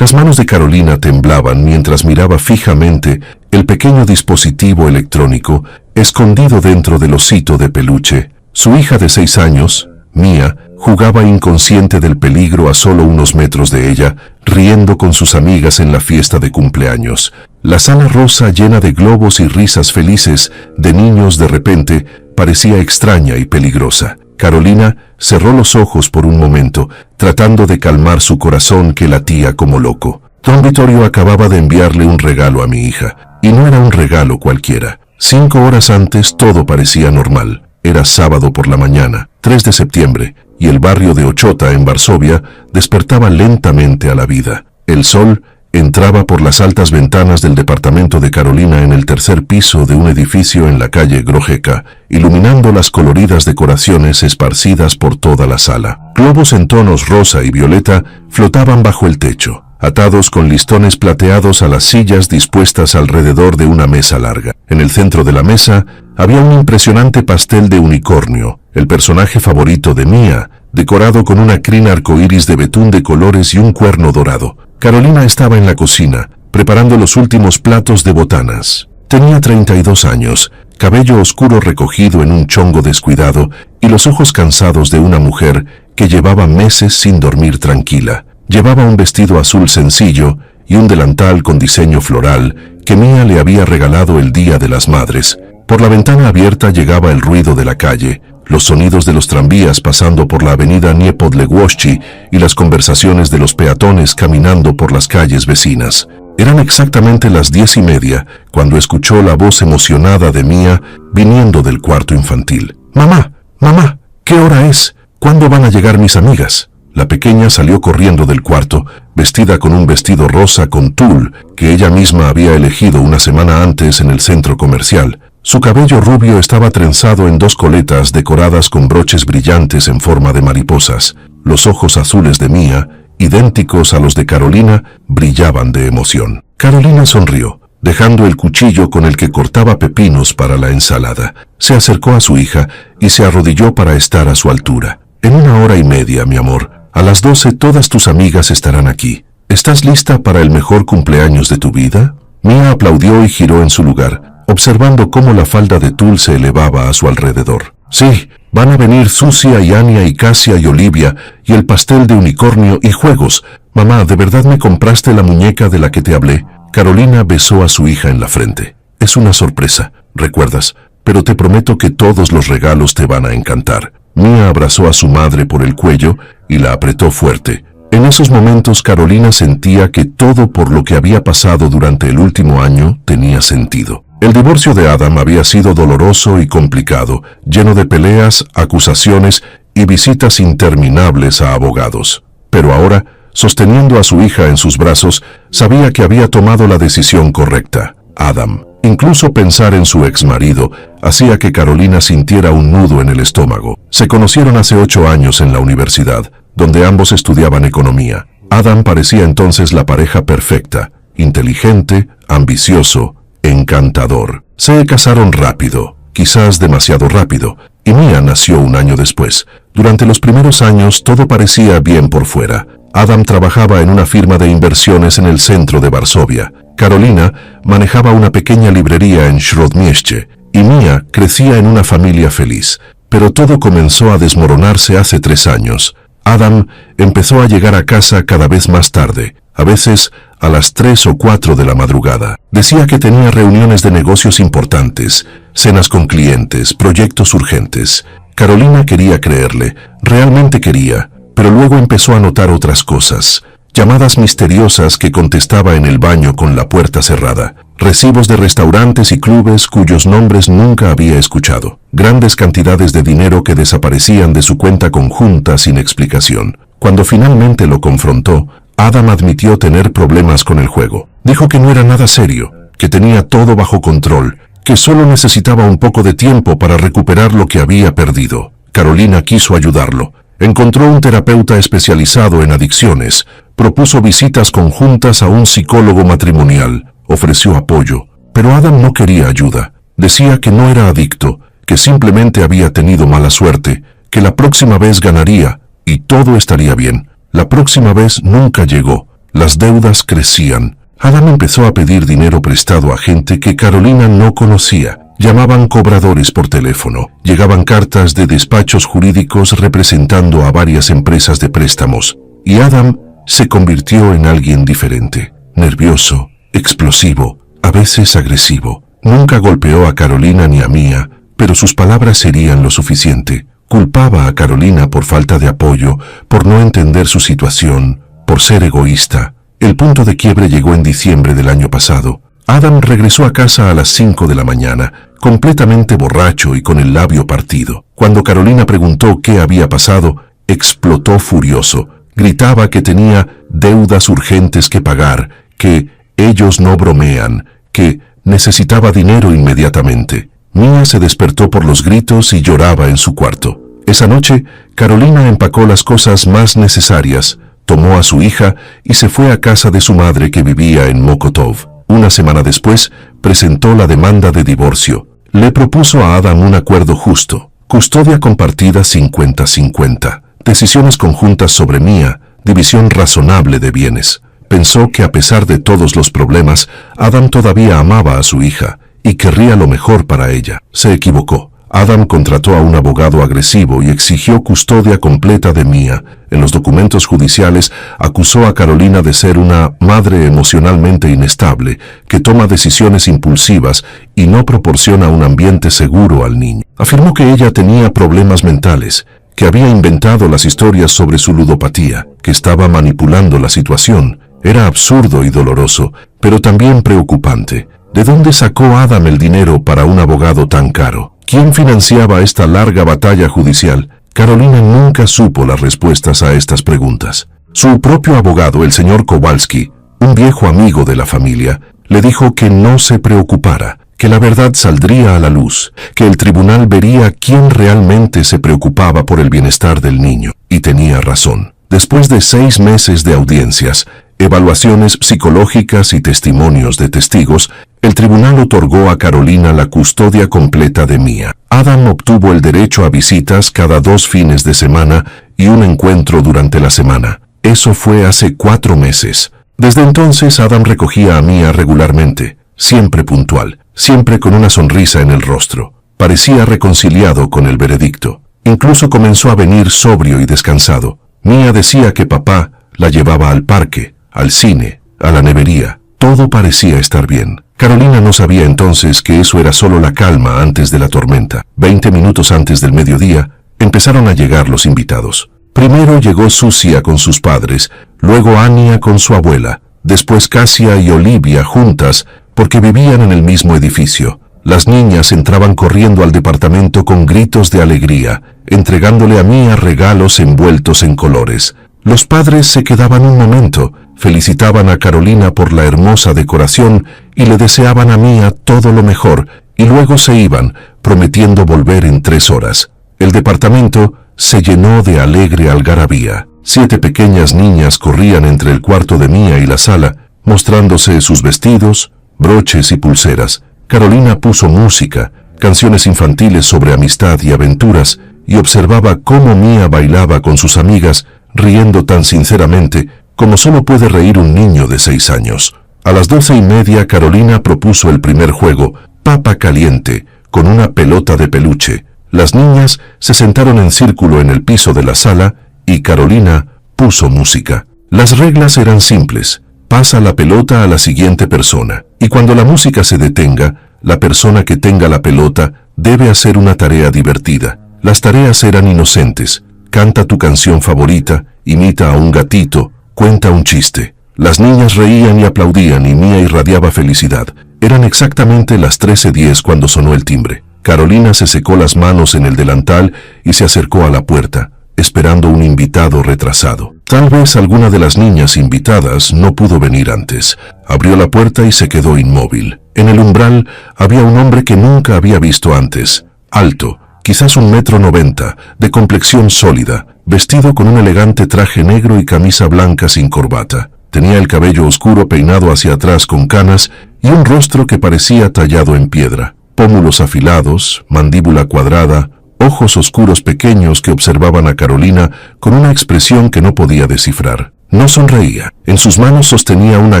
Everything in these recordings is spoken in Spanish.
Las manos de Carolina temblaban mientras miraba fijamente el pequeño dispositivo electrónico escondido dentro del osito de peluche. Su hija de 6 años, Mia, jugaba inconsciente del peligro a solo unos metros de ella, riendo con sus amigas en la fiesta de cumpleaños. La sala rosa llena de globos y risas felices de niños de repente parecía extraña y peligrosa. Carolina cerró los ojos por un momento, tratando de calmar su corazón que latía como loco. Don Vittorio acababa de enviarle un regalo a mi hija, y no era un regalo cualquiera. 5 horas antes todo parecía normal. Era sábado por la mañana, 3 de septiembre, y el barrio de Ochota, en Varsovia, despertaba lentamente a la vida. El sol entraba por las altas ventanas del departamento de Carolina en el 3er piso de un edificio en la calle Grojeca, iluminando las coloridas decoraciones esparcidas por toda la sala. Globos en tonos rosa y violeta flotaban bajo el techo, atados con listones plateados a las sillas dispuestas alrededor de una mesa larga. En el centro de la mesa había un impresionante pastel de unicornio, el personaje favorito de Mia, decorado con una crin arcoíris de betún de colores y un cuerno dorado. Carolina estaba en la cocina, preparando los últimos platos de botanas. Tenía 32 años, cabello oscuro recogido en un chongo descuidado y los ojos cansados de una mujer que llevaba meses sin dormir tranquila. Llevaba un vestido azul sencillo y un delantal con diseño floral que Mia le había regalado el Día de las Madres. Por la ventana abierta llegaba el ruido de la calle, los sonidos de los tranvías pasando por la avenida Niepodległości y las conversaciones de los peatones caminando por las calles vecinas. Eran exactamente las 10:30 cuando escuchó la voz emocionada de Mia viniendo del cuarto infantil. «Mamá, mamá, ¿qué hora es? ¿Cuándo van a llegar mis amigas?» La pequeña salió corriendo del cuarto, vestida con un vestido rosa con tul que ella misma había elegido una semana antes en el centro comercial. Su cabello rubio estaba trenzado en 2 coletas decoradas con broches brillantes en forma de mariposas. Los ojos azules de Mia, idénticos a los de Carolina, brillaban de emoción. Carolina sonrió, dejando el cuchillo con el que cortaba pepinos para la ensalada. Se acercó a su hija y se arrodilló para estar a su altura. «En 1 hora y media, mi amor. A las 12 todas tus amigas estarán aquí. ¿Estás lista para el mejor cumpleaños de tu vida?» Mia aplaudió y giró en su lugar, observando cómo la falda de tul se elevaba a su alrededor. «Sí, van a venir Susia y Ania y Casia y Olivia y el pastel de unicornio y juegos. Mamá, ¿de verdad me compraste la muñeca de la que te hablé?» Carolina besó a su hija en la frente. «Es una sorpresa, recuerdas, pero te prometo que todos los regalos te van a encantar». Mia abrazó a su madre por el cuello y la apretó fuerte. En esos momentos Carolina sentía que todo por lo que había pasado durante el último año tenía sentido. El divorcio de Adam había sido doloroso y complicado, lleno de peleas, acusaciones y visitas interminables a abogados. Pero ahora, sosteniendo a su hija en sus brazos, sabía que había tomado la decisión correcta. Adam. Incluso pensar en su exmarido hacía que Carolina sintiera un nudo en el estómago. Se conocieron hace 8 años en la universidad, donde ambos estudiaban economía. Adam parecía entonces la pareja perfecta, inteligente, ambicioso, encantador. Se casaron rápido, quizás demasiado rápido, y Mia nació 1 año después. Durante los primeros años todo parecía bien por fuera. Adam trabajaba en una firma de inversiones en el centro de Varsovia. Carolina manejaba una pequeña librería en Śródmieście y Mia crecía en una familia feliz. Pero todo comenzó a desmoronarse hace 3 años. Adam empezó a llegar a casa cada vez más tarde, a veces a las 3 o 4 de la madrugada. Decía que tenía reuniones de negocios importantes, cenas con clientes, proyectos urgentes. Carolina quería creerle, realmente quería, pero luego empezó a notar otras cosas. Llamadas misteriosas que contestaba en el baño con la puerta cerrada. Recibos de restaurantes y clubes cuyos nombres nunca había escuchado. Grandes cantidades de dinero que desaparecían de su cuenta conjunta sin explicación. Cuando finalmente lo confrontó, Adam admitió tener problemas con el juego. Dijo que no era nada serio, que tenía todo bajo control, que solo necesitaba un poco de tiempo para recuperar lo que había perdido. Carolina quiso ayudarlo. Encontró un terapeuta especializado en adicciones, propuso visitas conjuntas a un psicólogo matrimonial, ofreció apoyo, pero Adam no quería ayuda. Decía que no era adicto, que simplemente había tenido mala suerte, que la próxima vez ganaría y todo estaría bien. La próxima vez nunca llegó. Las deudas crecían. Adam empezó a pedir dinero prestado a gente que Carolina no conocía. Llamaban cobradores por teléfono. Llegaban cartas de despachos jurídicos representando a varias empresas de préstamos. Y Adam se convirtió en alguien diferente. Nervioso, explosivo, a veces agresivo. Nunca golpeó a Carolina ni a Mia, pero sus palabras serían lo suficiente. Culpaba a Carolina por falta de apoyo, por no entender su situación, por ser egoísta. El punto de quiebre llegó en diciembre del año pasado. Adam regresó a casa a las 5 de la mañana, completamente borracho y con el labio partido. Cuando Carolina preguntó qué había pasado, explotó furioso. Gritaba que tenía deudas urgentes que pagar, que ellos no bromean, que necesitaba dinero inmediatamente. Mia se despertó por los gritos y lloraba en su cuarto. Esa noche, Carolina empacó las cosas más necesarias, tomó a su hija y se fue a casa de su madre que vivía en Mokotów. Una semana después, presentó la demanda de divorcio. Le propuso a Adam un acuerdo justo, custodia compartida 50-50, decisiones conjuntas sobre Mia, división razonable de bienes. Pensó que a pesar de todos los problemas, Adam todavía amaba a su hija y querría lo mejor para ella. Se equivocó. Adam contrató a un abogado agresivo y exigió custodia completa de Mia. En los documentos judiciales acusó a Carolina de ser una madre emocionalmente inestable, que toma decisiones impulsivas y no proporciona un ambiente seguro al niño. Afirmó que ella tenía problemas mentales, que había inventado las historias sobre su ludopatía, que estaba manipulando la situación. Era absurdo y doloroso, pero también preocupante. ¿De dónde sacó Adam el dinero para un abogado tan caro? ¿Quién financiaba esta larga batalla judicial? Carolina nunca supo las respuestas a estas preguntas. Su propio abogado, el señor Kowalski, un viejo amigo de la familia, le dijo que no se preocupara, que la verdad saldría a la luz, que el tribunal vería quién realmente se preocupaba por el bienestar del niño. Y tenía razón. Después de 6 meses de audiencias, evaluaciones psicológicas y testimonios de testigos, el tribunal otorgó a Carolina la custodia completa de Mia. Adam obtuvo el derecho a visitas cada 2 fines de semana y un encuentro durante la semana. Eso fue hace 4 meses. Desde entonces Adam recogía a Mia regularmente, siempre puntual, siempre con una sonrisa en el rostro. Parecía reconciliado con el veredicto. Incluso comenzó a venir sobrio y descansado. Mia decía que papá la llevaba al parque, al cine, a la nevería. Todo parecía estar bien. Carolina no sabía entonces que eso era solo la calma antes de la tormenta. 20 minutos antes del mediodía, empezaron a llegar los invitados. Primero llegó Susia con sus padres, luego Ania con su abuela, después Kasia y Olivia juntas, porque vivían en el mismo edificio. Las niñas entraban corriendo al departamento con gritos de alegría, entregándole a Mia regalos envueltos en colores. Los padres se quedaban un momento, felicitaban a Carolina por la hermosa decoración y le deseaban a Mia todo lo mejor, y luego se iban, prometiendo volver en 3 horas. El departamento se llenó de alegre algarabía. 7 pequeñas niñas corrían entre el cuarto de Mia y la sala, mostrándose sus vestidos, broches y pulseras. Carolina puso música, canciones infantiles sobre amistad y aventuras, y observaba cómo Mia bailaba con sus amigas, riendo tan sinceramente como solo puede reír un niño de 6 años. A las 12:30 Carolina propuso el primer juego, papa caliente, con una pelota de peluche. Las niñas se sentaron en círculo en el piso de la sala y Carolina puso música. Las reglas eran simples. Pasa la pelota a la siguiente persona, y cuando la música se detenga, la persona que tenga la pelota debe hacer una tarea divertida. Las tareas eran inocentes. Canta tu canción favorita, imita a un gatito, cuenta un chiste. Las niñas reían y aplaudían y Mia irradiaba felicidad. Eran exactamente las 13:10 cuando sonó el timbre. Carolina se secó las manos en el delantal y se acercó a la puerta, esperando un invitado retrasado. Tal vez alguna de las niñas invitadas no pudo venir antes. Abrió la puerta y se quedó inmóvil. En el umbral había un hombre que nunca había visto antes, alto, quizás 1,90 m, de complexión sólida, vestido con un elegante traje negro y camisa blanca sin corbata. Tenía el cabello oscuro peinado hacia atrás con canas y un rostro que parecía tallado en piedra. Pómulos afilados, mandíbula cuadrada, ojos oscuros pequeños que observaban a Carolina con una expresión que no podía descifrar. No sonreía. En sus manos sostenía una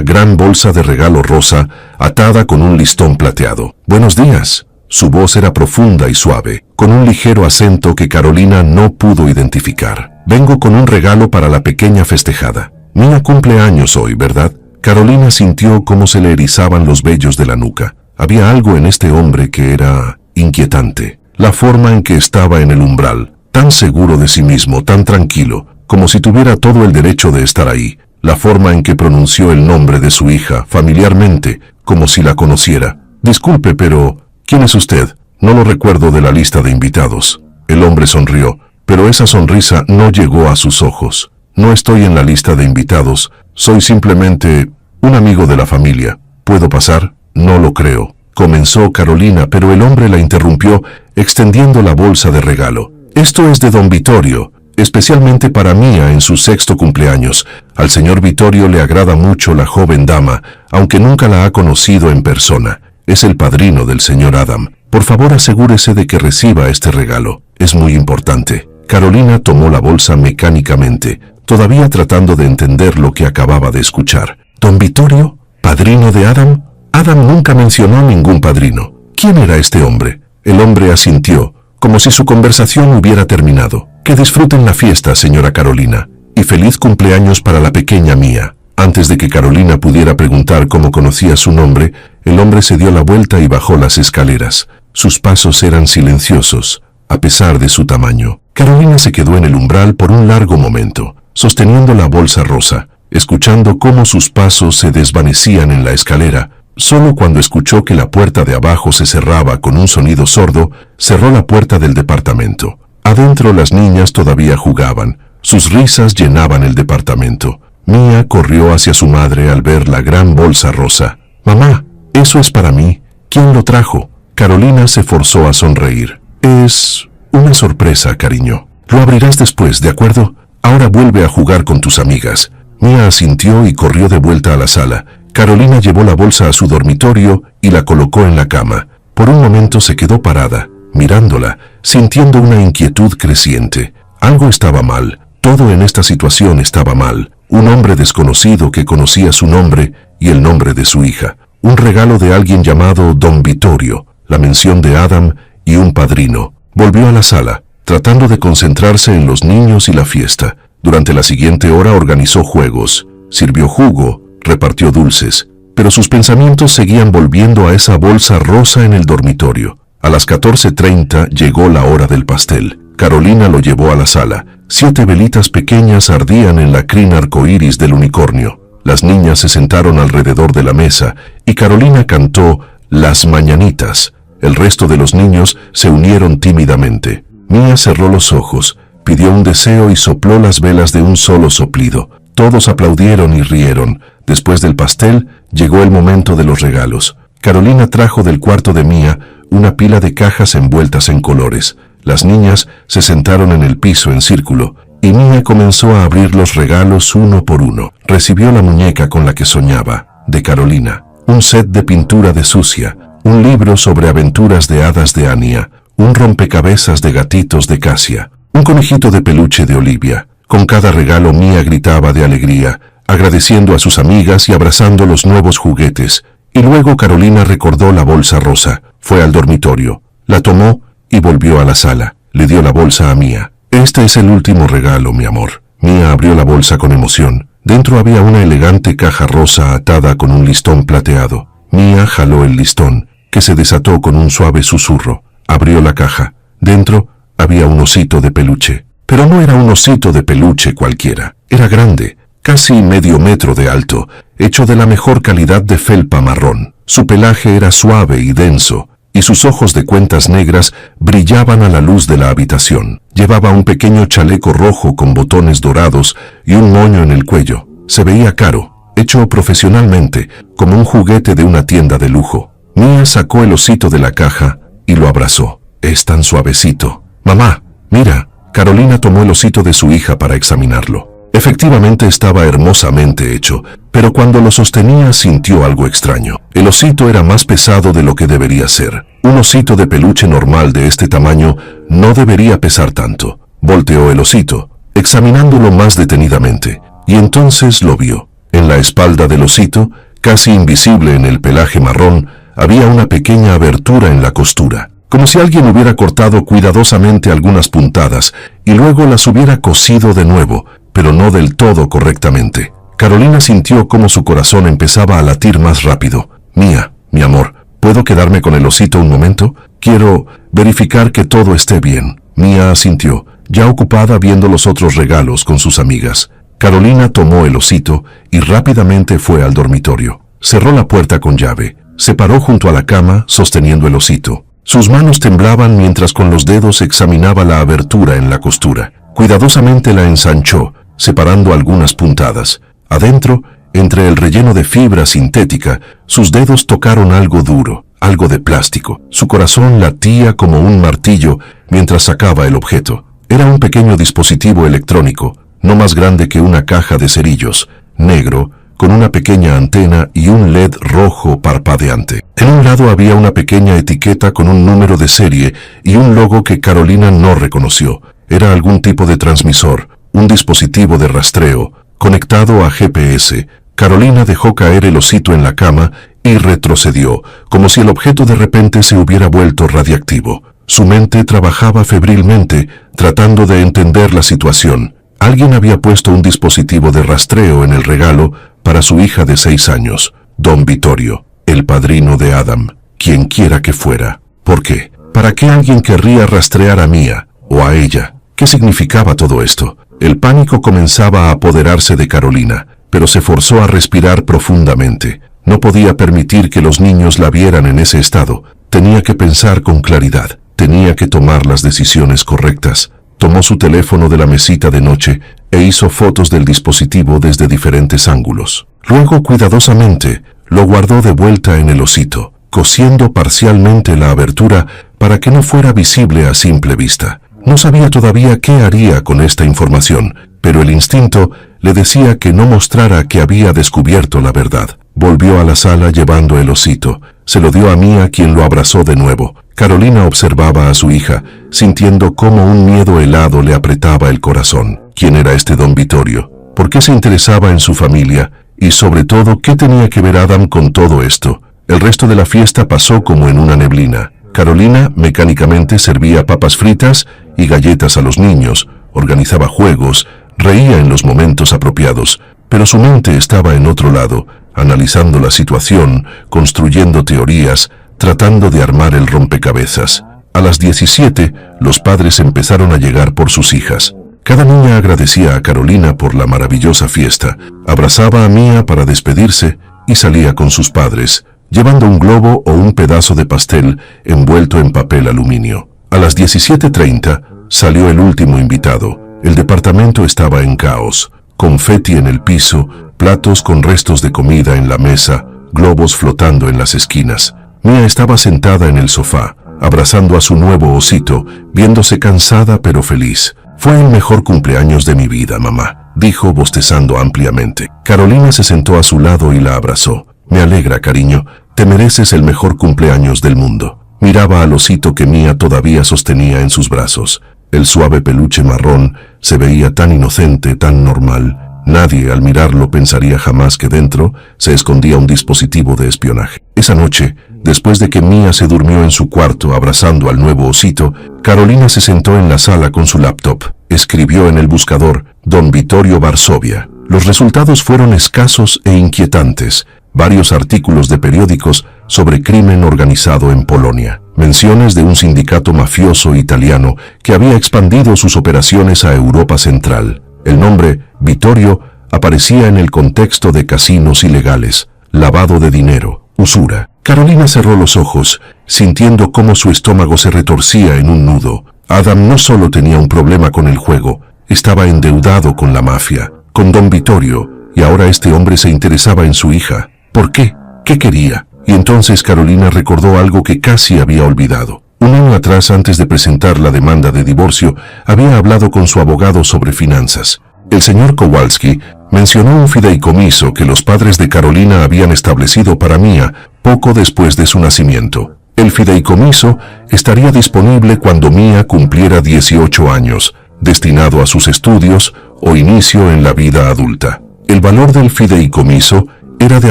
gran bolsa de regalo rosa atada con un listón plateado. «Buenos días». Su voz era profunda y suave, con un ligero acento que Carolina no pudo identificar. «Vengo con un regalo para la pequeña festejada. Mía cumple años hoy, ¿verdad?» Carolina sintió cómo se le erizaban los vellos de la nuca. Había algo en este hombre que era inquietante. La forma en que estaba en el umbral, tan seguro de sí mismo, tan tranquilo, como si tuviera todo el derecho de estar ahí. La forma en que pronunció el nombre de su hija, familiarmente, como si la conociera. «Disculpe, pero ¿quién es usted? No lo recuerdo de la lista de invitados». El hombre sonrió, pero esa sonrisa no llegó a sus ojos. «No estoy en la lista de invitados. Soy simplemente un amigo de la familia. ¿Puedo pasar?» «No lo creo», comenzó Carolina, pero el hombre la interrumpió, extendiendo la bolsa de regalo. «Esto es de don Vittorio, especialmente para Mía en su 6º cumpleaños. Al señor Vittorio le agrada mucho la joven dama, aunque nunca la ha conocido en persona. Es el padrino del señor Adam. Por favor, asegúrese de que reciba este regalo. Es muy importante». Carolina tomó la bolsa mecánicamente, todavía tratando de entender lo que acababa de escuchar. «¿Don Vittorio? ¿Padrino de Adam?» Adam nunca mencionó ningún padrino. ¿Quién era este hombre? El hombre asintió, como si su conversación hubiera terminado. «Que disfruten la fiesta, señora Carolina, y feliz cumpleaños para la pequeña Mía». Antes de que Carolina pudiera preguntar cómo conocía su nombre, el hombre se dio la vuelta y bajó las escaleras. Sus pasos eran silenciosos, a pesar de su tamaño. Carolina se quedó en el umbral por un largo momento, sosteniendo la bolsa rosa, escuchando cómo sus pasos se desvanecían en la escalera. Solo cuando escuchó que la puerta de abajo se cerraba con un sonido sordo, cerró la puerta del departamento. Adentro las niñas todavía jugaban. Sus risas llenaban el departamento. Mía corrió hacia su madre al ver la gran bolsa rosa. «Mamá, eso es para mí. ¿Quién lo trajo?» Carolina se forzó a sonreír. «Es una sorpresa, cariño. Lo abrirás después, ¿de acuerdo? Ahora vuelve a jugar con tus amigas». Mía asintió y corrió de vuelta a la sala. Carolina llevó la bolsa a su dormitorio y la colocó en la cama. Por un momento se quedó parada, mirándola, sintiendo una inquietud creciente. Algo estaba mal. Todo en esta situación estaba mal. Un hombre desconocido que conocía su nombre y el nombre de su hija. Un regalo de alguien llamado Don Vittorio. La mención de Adam y un padrino. Volvió a la sala, tratando de concentrarse en los niños y la fiesta. Durante la siguiente hora organizó juegos, sirvió jugo, repartió dulces, pero sus pensamientos seguían volviendo a esa bolsa rosa en el dormitorio. A las 14:30 llegó la hora del pastel. Carolina lo llevó a la sala. 7 velitas pequeñas ardían en la crin arcoíris del unicornio. Las niñas se sentaron alrededor de la mesa y Carolina cantó Las Mañanitas. El resto de los niños se unieron tímidamente. Mía cerró los ojos, pidió un deseo y sopló las velas de un solo soplido. Todos aplaudieron y rieron. Después del pastel, llegó el momento de los regalos. Carolina trajo del cuarto de Mía una pila de cajas envueltas en colores. Las niñas se sentaron en el piso en círculo, y Mía comenzó a abrir los regalos uno por uno. Recibió la muñeca con la que soñaba, de Carolina, un set de pintura de Sucia, un libro sobre aventuras de hadas de Anya, un rompecabezas de gatitos de Casia, un conejito de peluche de Olivia. Con cada regalo Mía gritaba de alegría, agradeciendo a sus amigas y abrazando los nuevos juguetes. Y luego Carolina recordó la bolsa rosa, fue al dormitorio, la tomó y volvió a la sala. Le dio la bolsa a Mía. «Este es el último regalo, mi amor». Mía abrió la bolsa con emoción. Dentro había una elegante caja rosa atada con un listón plateado. Mía jaló el listón, que se desató con un suave susurro. Abrió la caja. Dentro había un osito de peluche. Pero no era un osito de peluche cualquiera. Era grande, casi medio metro de alto, hecho de la mejor calidad de felpa marrón. Su pelaje era suave y denso, y sus ojos de cuentas negras brillaban a la luz de la habitación. Llevaba un pequeño chaleco rojo con botones dorados y un moño en el cuello. Se veía caro, hecho profesionalmente, como un juguete de una tienda de lujo. Mía sacó el osito de la caja y lo abrazó. «Es tan suavecito». «Mamá, mira». Carolina tomó el osito de su hija para examinarlo. Efectivamente estaba hermosamente hecho, pero cuando lo sostenía sintió algo extraño. El osito era más pesado de lo que debería ser. Un osito de peluche normal de este tamaño no debería pesar tanto. Volteó el osito, examinándolo más detenidamente. y entonces lo vio. En la espalda del osito, casi invisible en el pelaje marrón, había una pequeña abertura en la costura, como si alguien hubiera cortado cuidadosamente algunas puntadas y luego las hubiera cosido de nuevo, pero no del todo correctamente. Carolina sintió cómo su corazón empezaba a latir más rápido. Mía, mi amor, ¿puedo quedarme con el osito un momento? Quiero verificar que todo esté bien. Mía asintió, ya ocupada viendo los otros regalos con sus amigas. Carolina tomó el osito y rápidamente fue al dormitorio. Cerró la puerta con llave. Se paró junto a la cama, sosteniendo el osito. Sus manos temblaban mientras con los dedos examinaba la abertura en la costura. Cuidadosamente la ensanchó, separando algunas puntadas. Adentro, entre el relleno de fibra sintética, sus dedos tocaron algo duro, algo de plástico. Su corazón latía como un martillo mientras sacaba el objeto. Era un pequeño dispositivo electrónico, no más grande que una caja de cerillos, negro, con una pequeña antena y un LED rojo parpadeante. En un lado había una pequeña etiqueta con un número de serie y un logo que Carolina no reconoció. Era algún tipo de transmisor, un dispositivo de rastreo, conectado a GPS. Carolina dejó caer el osito en la cama y retrocedió, como si el objeto de repente se hubiera vuelto radiactivo. Su mente trabajaba febrilmente, tratando de entender la situación. Alguien había puesto un dispositivo de rastreo en el regalo para su hija de 6 años, Don Vittorio, el padrino de Adam, quien quiera que fuera. ¿Por qué? ¿Para qué alguien querría rastrear a Mía o a ella? ¿Qué significaba todo esto? El pánico comenzaba a apoderarse de Carolina, pero se forzó a respirar profundamente. No podía permitir que los niños la vieran en ese estado. Tenía que pensar con claridad. Tenía que tomar las decisiones correctas. Tomó su teléfono de la mesita de noche e hizo fotos del dispositivo desde diferentes ángulos. Luego, cuidadosamente, lo guardó de vuelta en el osito, cosiendo parcialmente la abertura para que no fuera visible a simple vista. No sabía todavía qué haría con esta información, pero el instinto le decía que no mostrara que había descubierto la verdad. Volvió a la sala llevando el osito. Se lo dio a Mía, quien lo abrazó de nuevo. Carolina observaba a su hija, sintiendo cómo un miedo helado le apretaba el corazón. ¿Quién era este Don Vittorio? ¿Por qué se interesaba en su familia? Y sobre todo, ¿qué tenía que ver Adam con todo esto? El resto de la fiesta pasó como en una neblina. Carolina mecánicamente servía papas fritas y galletas a los niños, organizaba juegos, reía en los momentos apropiados, pero su mente estaba en otro lado, analizando la situación, construyendo teorías, tratando de armar el rompecabezas. A las 17, los padres empezaron a llegar por sus hijas. Cada niña agradecía a Carolina por la maravillosa fiesta, abrazaba a Mía para despedirse y salía con sus padres, llevando un globo o un pedazo de pastel envuelto en papel aluminio. A las 17:30 salió el último invitado. El departamento estaba en caos, confeti en el piso, platos con restos de comida en la mesa, globos flotando en las esquinas. Mía estaba sentada en el sofá, abrazando a su nuevo osito, viéndose cansada pero feliz. «Fue el mejor cumpleaños de mi vida, mamá», dijo bostezando ampliamente. Carolina se sentó a su lado y la abrazó. «Me alegra, cariño, te mereces el mejor cumpleaños del mundo». Miraba al osito que Mía todavía sostenía en sus brazos. El suave peluche marrón se veía tan inocente, tan normal. Nadie al mirarlo pensaría jamás que dentro se escondía un dispositivo de espionaje. Esa noche, después de que Mía se durmió en su cuarto abrazando al nuevo osito, Carolina se sentó en la sala con su laptop. Escribió en el buscador Don Vittorio Varsovia. Los resultados fueron escasos e inquietantes. Varios artículos de periódicos sobre crimen organizado en Polonia. Menciones de un sindicato mafioso italiano que había expandido sus operaciones a Europa Central. El nombre Vittorio aparecía en el contexto de casinos ilegales, lavado de dinero, usura. Carolina cerró los ojos, sintiendo cómo su estómago se retorcía en un nudo. Adam no solo tenía un problema con el juego, estaba endeudado con la mafia, con Don Vittorio, y ahora este hombre se interesaba en su hija. ¿Por qué? ¿Qué quería? Y entonces Carolina recordó algo que casi había olvidado. Un año atrás, antes de presentar la demanda de divorcio, había hablado con su abogado sobre finanzas. El señor Kowalski mencionó un fideicomiso que los padres de Carolina habían establecido para Mía poco después de su nacimiento. El fideicomiso estaría disponible cuando Mía cumpliera 18 años, destinado a sus estudios, o inicio en la vida adulta. El valor del fideicomiso era de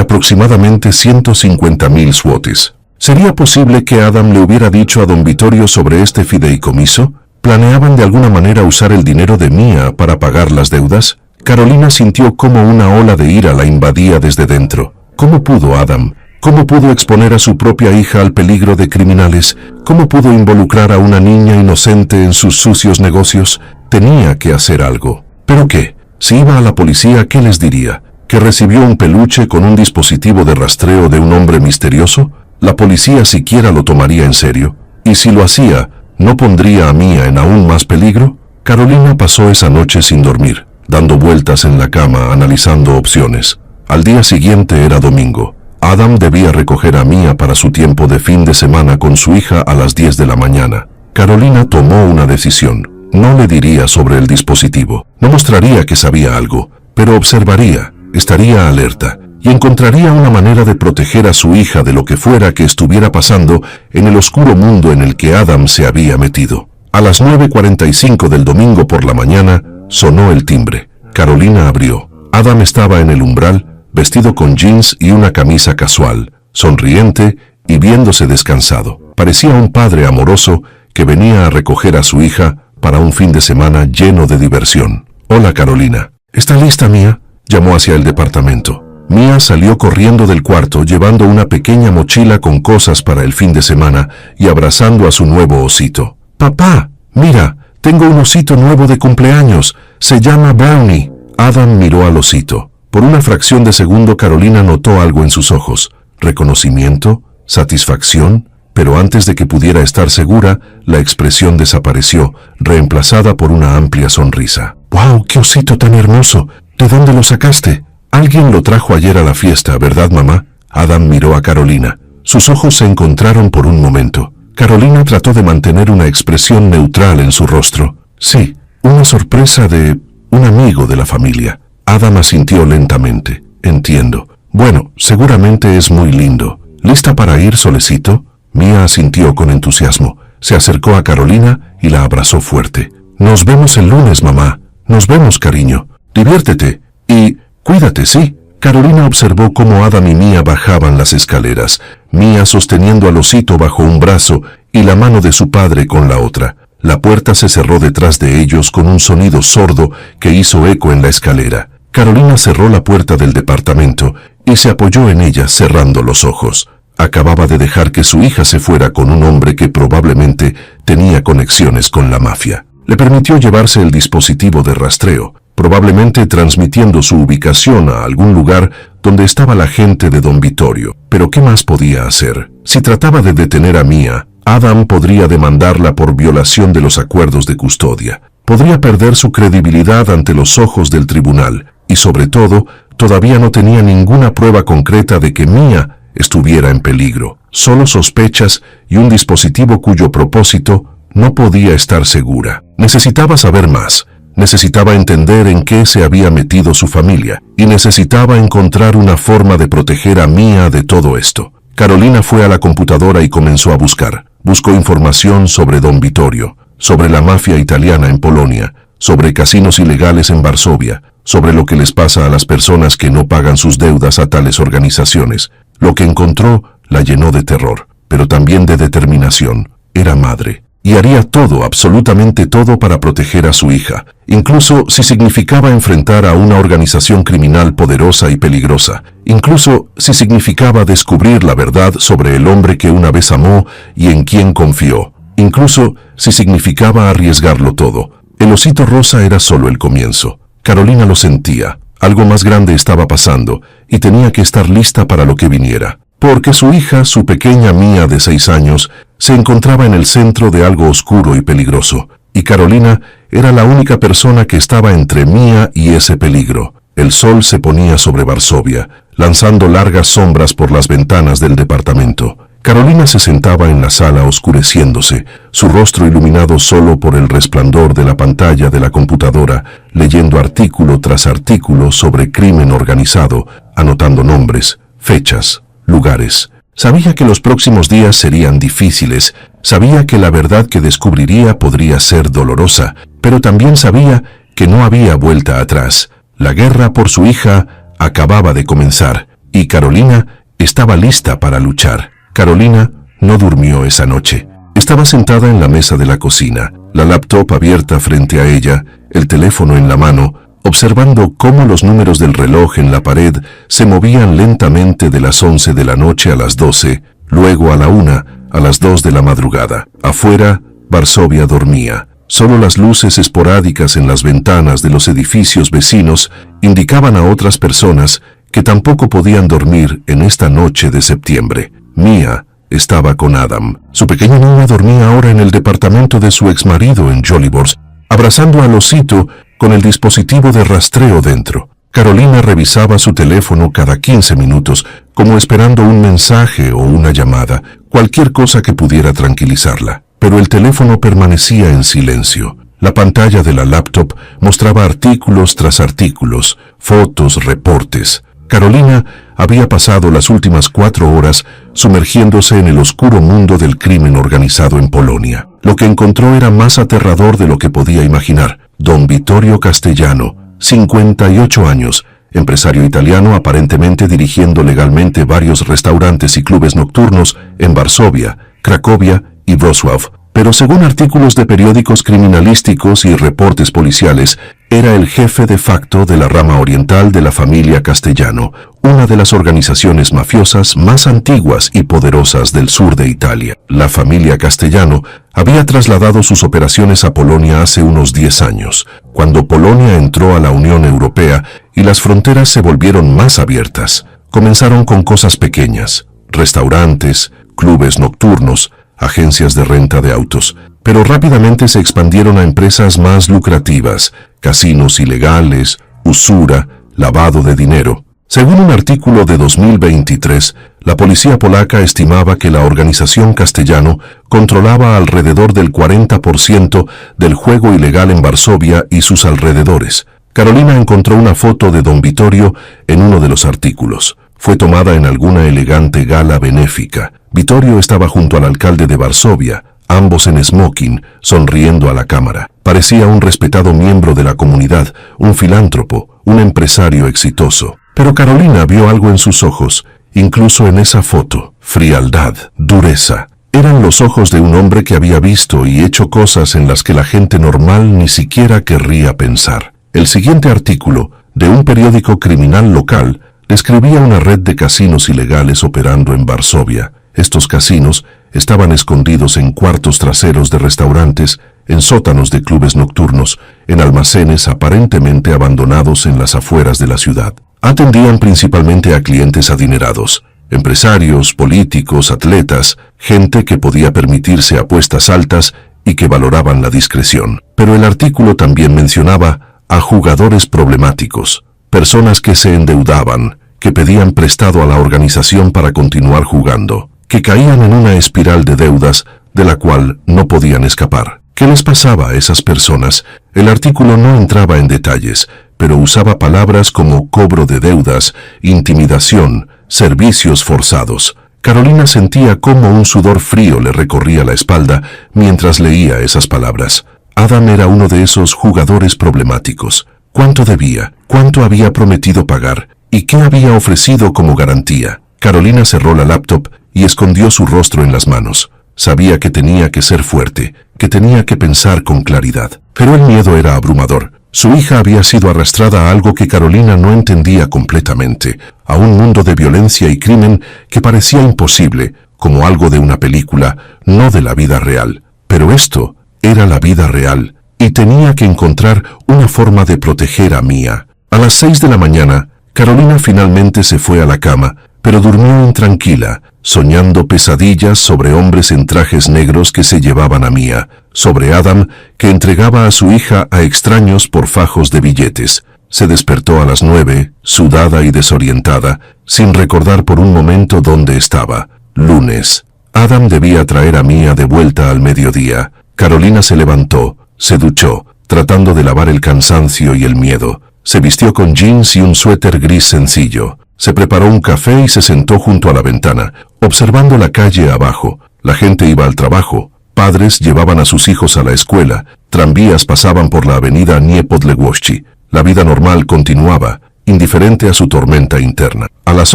aproximadamente 150,000 złotes. ¿Sería posible que Adam le hubiera dicho a don Vittorio sobre este fideicomiso? ¿Planeaban de alguna manera usar el dinero de Mia para pagar las deudas? Carolina sintió como una ola de ira la invadía desde dentro. ¿Cómo pudo Adam? ¿Cómo pudo exponer a su propia hija al peligro de criminales? ¿Cómo pudo involucrar a una niña inocente en sus sucios negocios? Tenía que hacer algo. ¿Pero qué? Si iba a la policía, ¿qué les diría? ¿Que recibió un peluche con un dispositivo de rastreo de un hombre misterioso? ¿La policía siquiera lo tomaría en serio? Y si lo hacía, ¿no pondría a Mia en aún más peligro? Carolina pasó esa noche sin dormir, dando vueltas en la cama, analizando opciones. Al día siguiente era domingo. Adam debía recoger a Mia para su tiempo de fin de semana con su hija a las 10 de la mañana. Carolina tomó una decisión. No le diría sobre el dispositivo. No mostraría que sabía algo, pero observaría, estaría alerta y encontraría una manera de proteger a su hija de lo que fuera que estuviera pasando en el oscuro mundo en el que Adam se había metido. A las 9:45 del domingo por la mañana, sonó el timbre. Carolina abrió. Adam estaba en el umbral, vestido con jeans y una camisa casual, sonriente y viéndose descansado. Parecía un padre amoroso que venía a recoger a su hija para un fin de semana lleno de diversión. «Hola, Carolina. ¿Está lista, Mia?», llamó hacia el departamento. Mia salió corriendo del cuarto llevando una pequeña mochila con cosas para el fin de semana y abrazando a su nuevo osito. «Papá, mira, tengo un osito nuevo de cumpleaños. Se llama Brownie». Adam miró al osito. Por una fracción de segundo Carolina notó algo en sus ojos. ¿Reconocimiento? ¿Satisfacción? Pero antes de que pudiera estar segura, la expresión desapareció, reemplazada por una amplia sonrisa. «¡Wow! ¡Qué osito tan hermoso! ¿De dónde lo sacaste?» «Alguien lo trajo ayer a la fiesta, ¿verdad, mamá?». Adam miró a Carolina. Sus ojos se encontraron por un momento. Carolina trató de mantener una expresión neutral en su rostro. «Sí, una sorpresa de un amigo de la familia». Adam asintió lentamente. «Entiendo. Bueno, seguramente es muy lindo. ¿Lista para ir, solecito?». Mia asintió con entusiasmo. Se acercó a Carolina y la abrazó fuerte. «Nos vemos el lunes, mamá. Nos vemos, cariño. Diviértete. Y cuídate, sí». Carolina observó cómo Adam y Mia bajaban las escaleras, Mia sosteniendo al osito bajo un brazo y la mano de su padre con la otra. La puerta se cerró detrás de ellos con un sonido sordo que hizo eco en la escalera. Carolina cerró la puerta del departamento y se apoyó en ella cerrando los ojos. Acababa de dejar que su hija se fuera con un hombre que probablemente tenía conexiones con la mafia. Le permitió llevarse el dispositivo de rastreo, probablemente transmitiendo su ubicación a algún lugar donde estaba la gente de don Vittorio. Pero ¿qué más podía hacer? Si trataba de detener a Mia, Adam podría demandarla por violación de los acuerdos de custodia. Podría perder su credibilidad ante los ojos del tribunal y, sobre todo, todavía no tenía ninguna prueba concreta de que Mia estuviera en peligro. Solo sospechas y un dispositivo cuyo propósito no podía estar segura. Necesitaba saber más. Necesitaba entender en qué se había metido su familia y necesitaba encontrar una forma de proteger a Mia de todo esto. Carolina fue a la computadora y comenzó a buscar. Buscó información sobre don Vittorio, sobre la mafia italiana en Polonia, sobre casinos ilegales en Varsovia, sobre lo que les pasa a las personas que no pagan sus deudas a tales organizaciones. Lo que encontró la llenó de terror, pero también de determinación. Era madre. Y haría todo, absolutamente todo, para proteger a su hija, incluso si significaba enfrentar a una organización criminal poderosa y peligrosa, incluso si significaba descubrir la verdad sobre el hombre que una vez amó y en quien confió, incluso si significaba arriesgarlo todo. El osito rosa era solo el comienzo. Carolina lo sentía. Algo más grande estaba pasando y tenía que estar lista para lo que viniera. Porque su hija, su pequeña Mia de 6 años, se encontraba en el centro de algo oscuro y peligroso, y Carolina era la única persona que estaba entre Mia y ese peligro. El sol se ponía sobre Varsovia, lanzando largas sombras por las ventanas del departamento. Carolina se sentaba en la sala oscureciéndose, su rostro iluminado solo por el resplandor de la pantalla de la computadora, leyendo artículo tras artículo sobre crimen organizado, anotando nombres, fechas, lugares. Sabía que los próximos días serían difíciles, sabía que la verdad que descubriría podría ser dolorosa, pero también sabía que no había vuelta atrás. La guerra por su hija acababa de comenzar y Carolina estaba lista para luchar. Carolina no durmió esa noche. Estaba sentada en la mesa de la cocina, la laptop abierta frente a ella, el teléfono en la mano, observando cómo los números del reloj en la pared se movían lentamente de las 11 de la noche a las 12, luego a la 1, a las 2 de la madrugada. Afuera, Varsovia dormía. Solo las luces esporádicas en las ventanas de los edificios vecinos indicaban a otras personas que tampoco podían dormir en esta noche de septiembre. Mia estaba con Adam. Su pequeña niña dormía ahora en el departamento de su exmarido en Jolibors, abrazando al osito con el dispositivo de rastreo dentro. Carolina revisaba su teléfono cada 15 minutos, como esperando un mensaje o una llamada, cualquier cosa que pudiera tranquilizarla. Pero el teléfono permanecía en silencio. La pantalla de la laptop mostraba artículos tras artículos, fotos, reportes. Carolina había pasado las últimas 4 horas sumergiéndose en el oscuro mundo del crimen organizado en Polonia. Lo que encontró era más aterrador de lo que podía imaginar. Don Vittorio Castellano, 58 años, empresario italiano aparentemente dirigiendo legalmente varios restaurantes y clubes nocturnos en Varsovia, Cracovia y Wrocław. Pero según artículos de periódicos criminalísticos y reportes policiales, era el jefe de facto de la rama oriental de la familia Castellano, una de las organizaciones mafiosas más antiguas y poderosas del sur de Italia. La familia Castellano había trasladado sus operaciones a Polonia hace unos 10 años, cuando Polonia entró a la Unión Europea y las fronteras se volvieron más abiertas. Comenzaron con cosas pequeñas, restaurantes, clubes nocturnos, agencias de renta de autos, pero rápidamente se expandieron a empresas más lucrativas, casinos ilegales, usura, lavado de dinero. Según un artículo de 2023, la policía polaca estimaba que la organización Castellano controlaba alrededor del 40% del juego ilegal en Varsovia y sus alrededores. Carolina encontró una foto de don Vittorio en uno de los artículos. Fue tomada en alguna elegante gala benéfica. Vittorio estaba junto al alcalde de Varsovia, ambos en smoking, sonriendo a la cámara. Parecía un respetado miembro de la comunidad, un filántropo, un empresario exitoso. Pero Carolina vio algo en sus ojos, incluso en esa foto: frialdad, dureza. Eran los ojos de un hombre que había visto y hecho cosas en las que la gente normal ni siquiera querría pensar. El siguiente artículo, de un periódico criminal local, describía una red de casinos ilegales operando en Varsovia. Estos casinos estaban escondidos en cuartos traseros de restaurantes, en sótanos de clubes nocturnos, en almacenes aparentemente abandonados en las afueras de la ciudad. Atendían principalmente a clientes adinerados, empresarios, políticos, atletas, gente que podía permitirse apuestas altas y que valoraban la discreción. Pero el artículo también mencionaba a jugadores problemáticos, personas que se endeudaban, que pedían prestado a la organización para continuar jugando, que caían en una espiral de deudas de la cual no podían escapar. ¿Qué les pasaba a esas personas? El artículo no entraba en detalles, pero usaba palabras como cobro de deudas, intimidación, servicios forzados. Carolina sentía cómo un sudor frío le recorría la espalda mientras leía esas palabras. Adam era uno de esos jugadores problemáticos. ¿Cuánto debía? ¿Cuánto había prometido pagar? ¿Y qué había ofrecido como garantía? Carolina cerró la laptop y escondió su rostro en las manos. Sabía que tenía que ser fuerte, que tenía que pensar con claridad. Pero el miedo era abrumador. Su hija había sido arrastrada a algo que Carolina no entendía completamente, a un mundo de violencia y crimen que parecía imposible, como algo de una película, no de la vida real. Pero esto era la vida real, y tenía que encontrar una forma de proteger a Mia. A las 6 de la mañana, Carolina finalmente se fue a la cama, pero durmió intranquila, soñando pesadillas sobre hombres en trajes negros que se llevaban a Mia, sobre Adam, que entregaba a su hija a extraños por fajos de billetes. Se despertó a las 9, sudada y desorientada, sin recordar por un momento dónde estaba. Lunes. Adam debía traer a Mia de vuelta al mediodía. Carolina se levantó, se duchó, tratando de lavar el cansancio y el miedo. Se vistió con jeans y un suéter gris sencillo. Se preparó un café y se sentó junto a la ventana, observando la calle abajo. La gente iba al trabajo, Padres llevaban a sus hijos a la escuela, tranvías pasaban por la avenida Niepodległości. La vida normal continuaba, indiferente a su tormenta interna. A las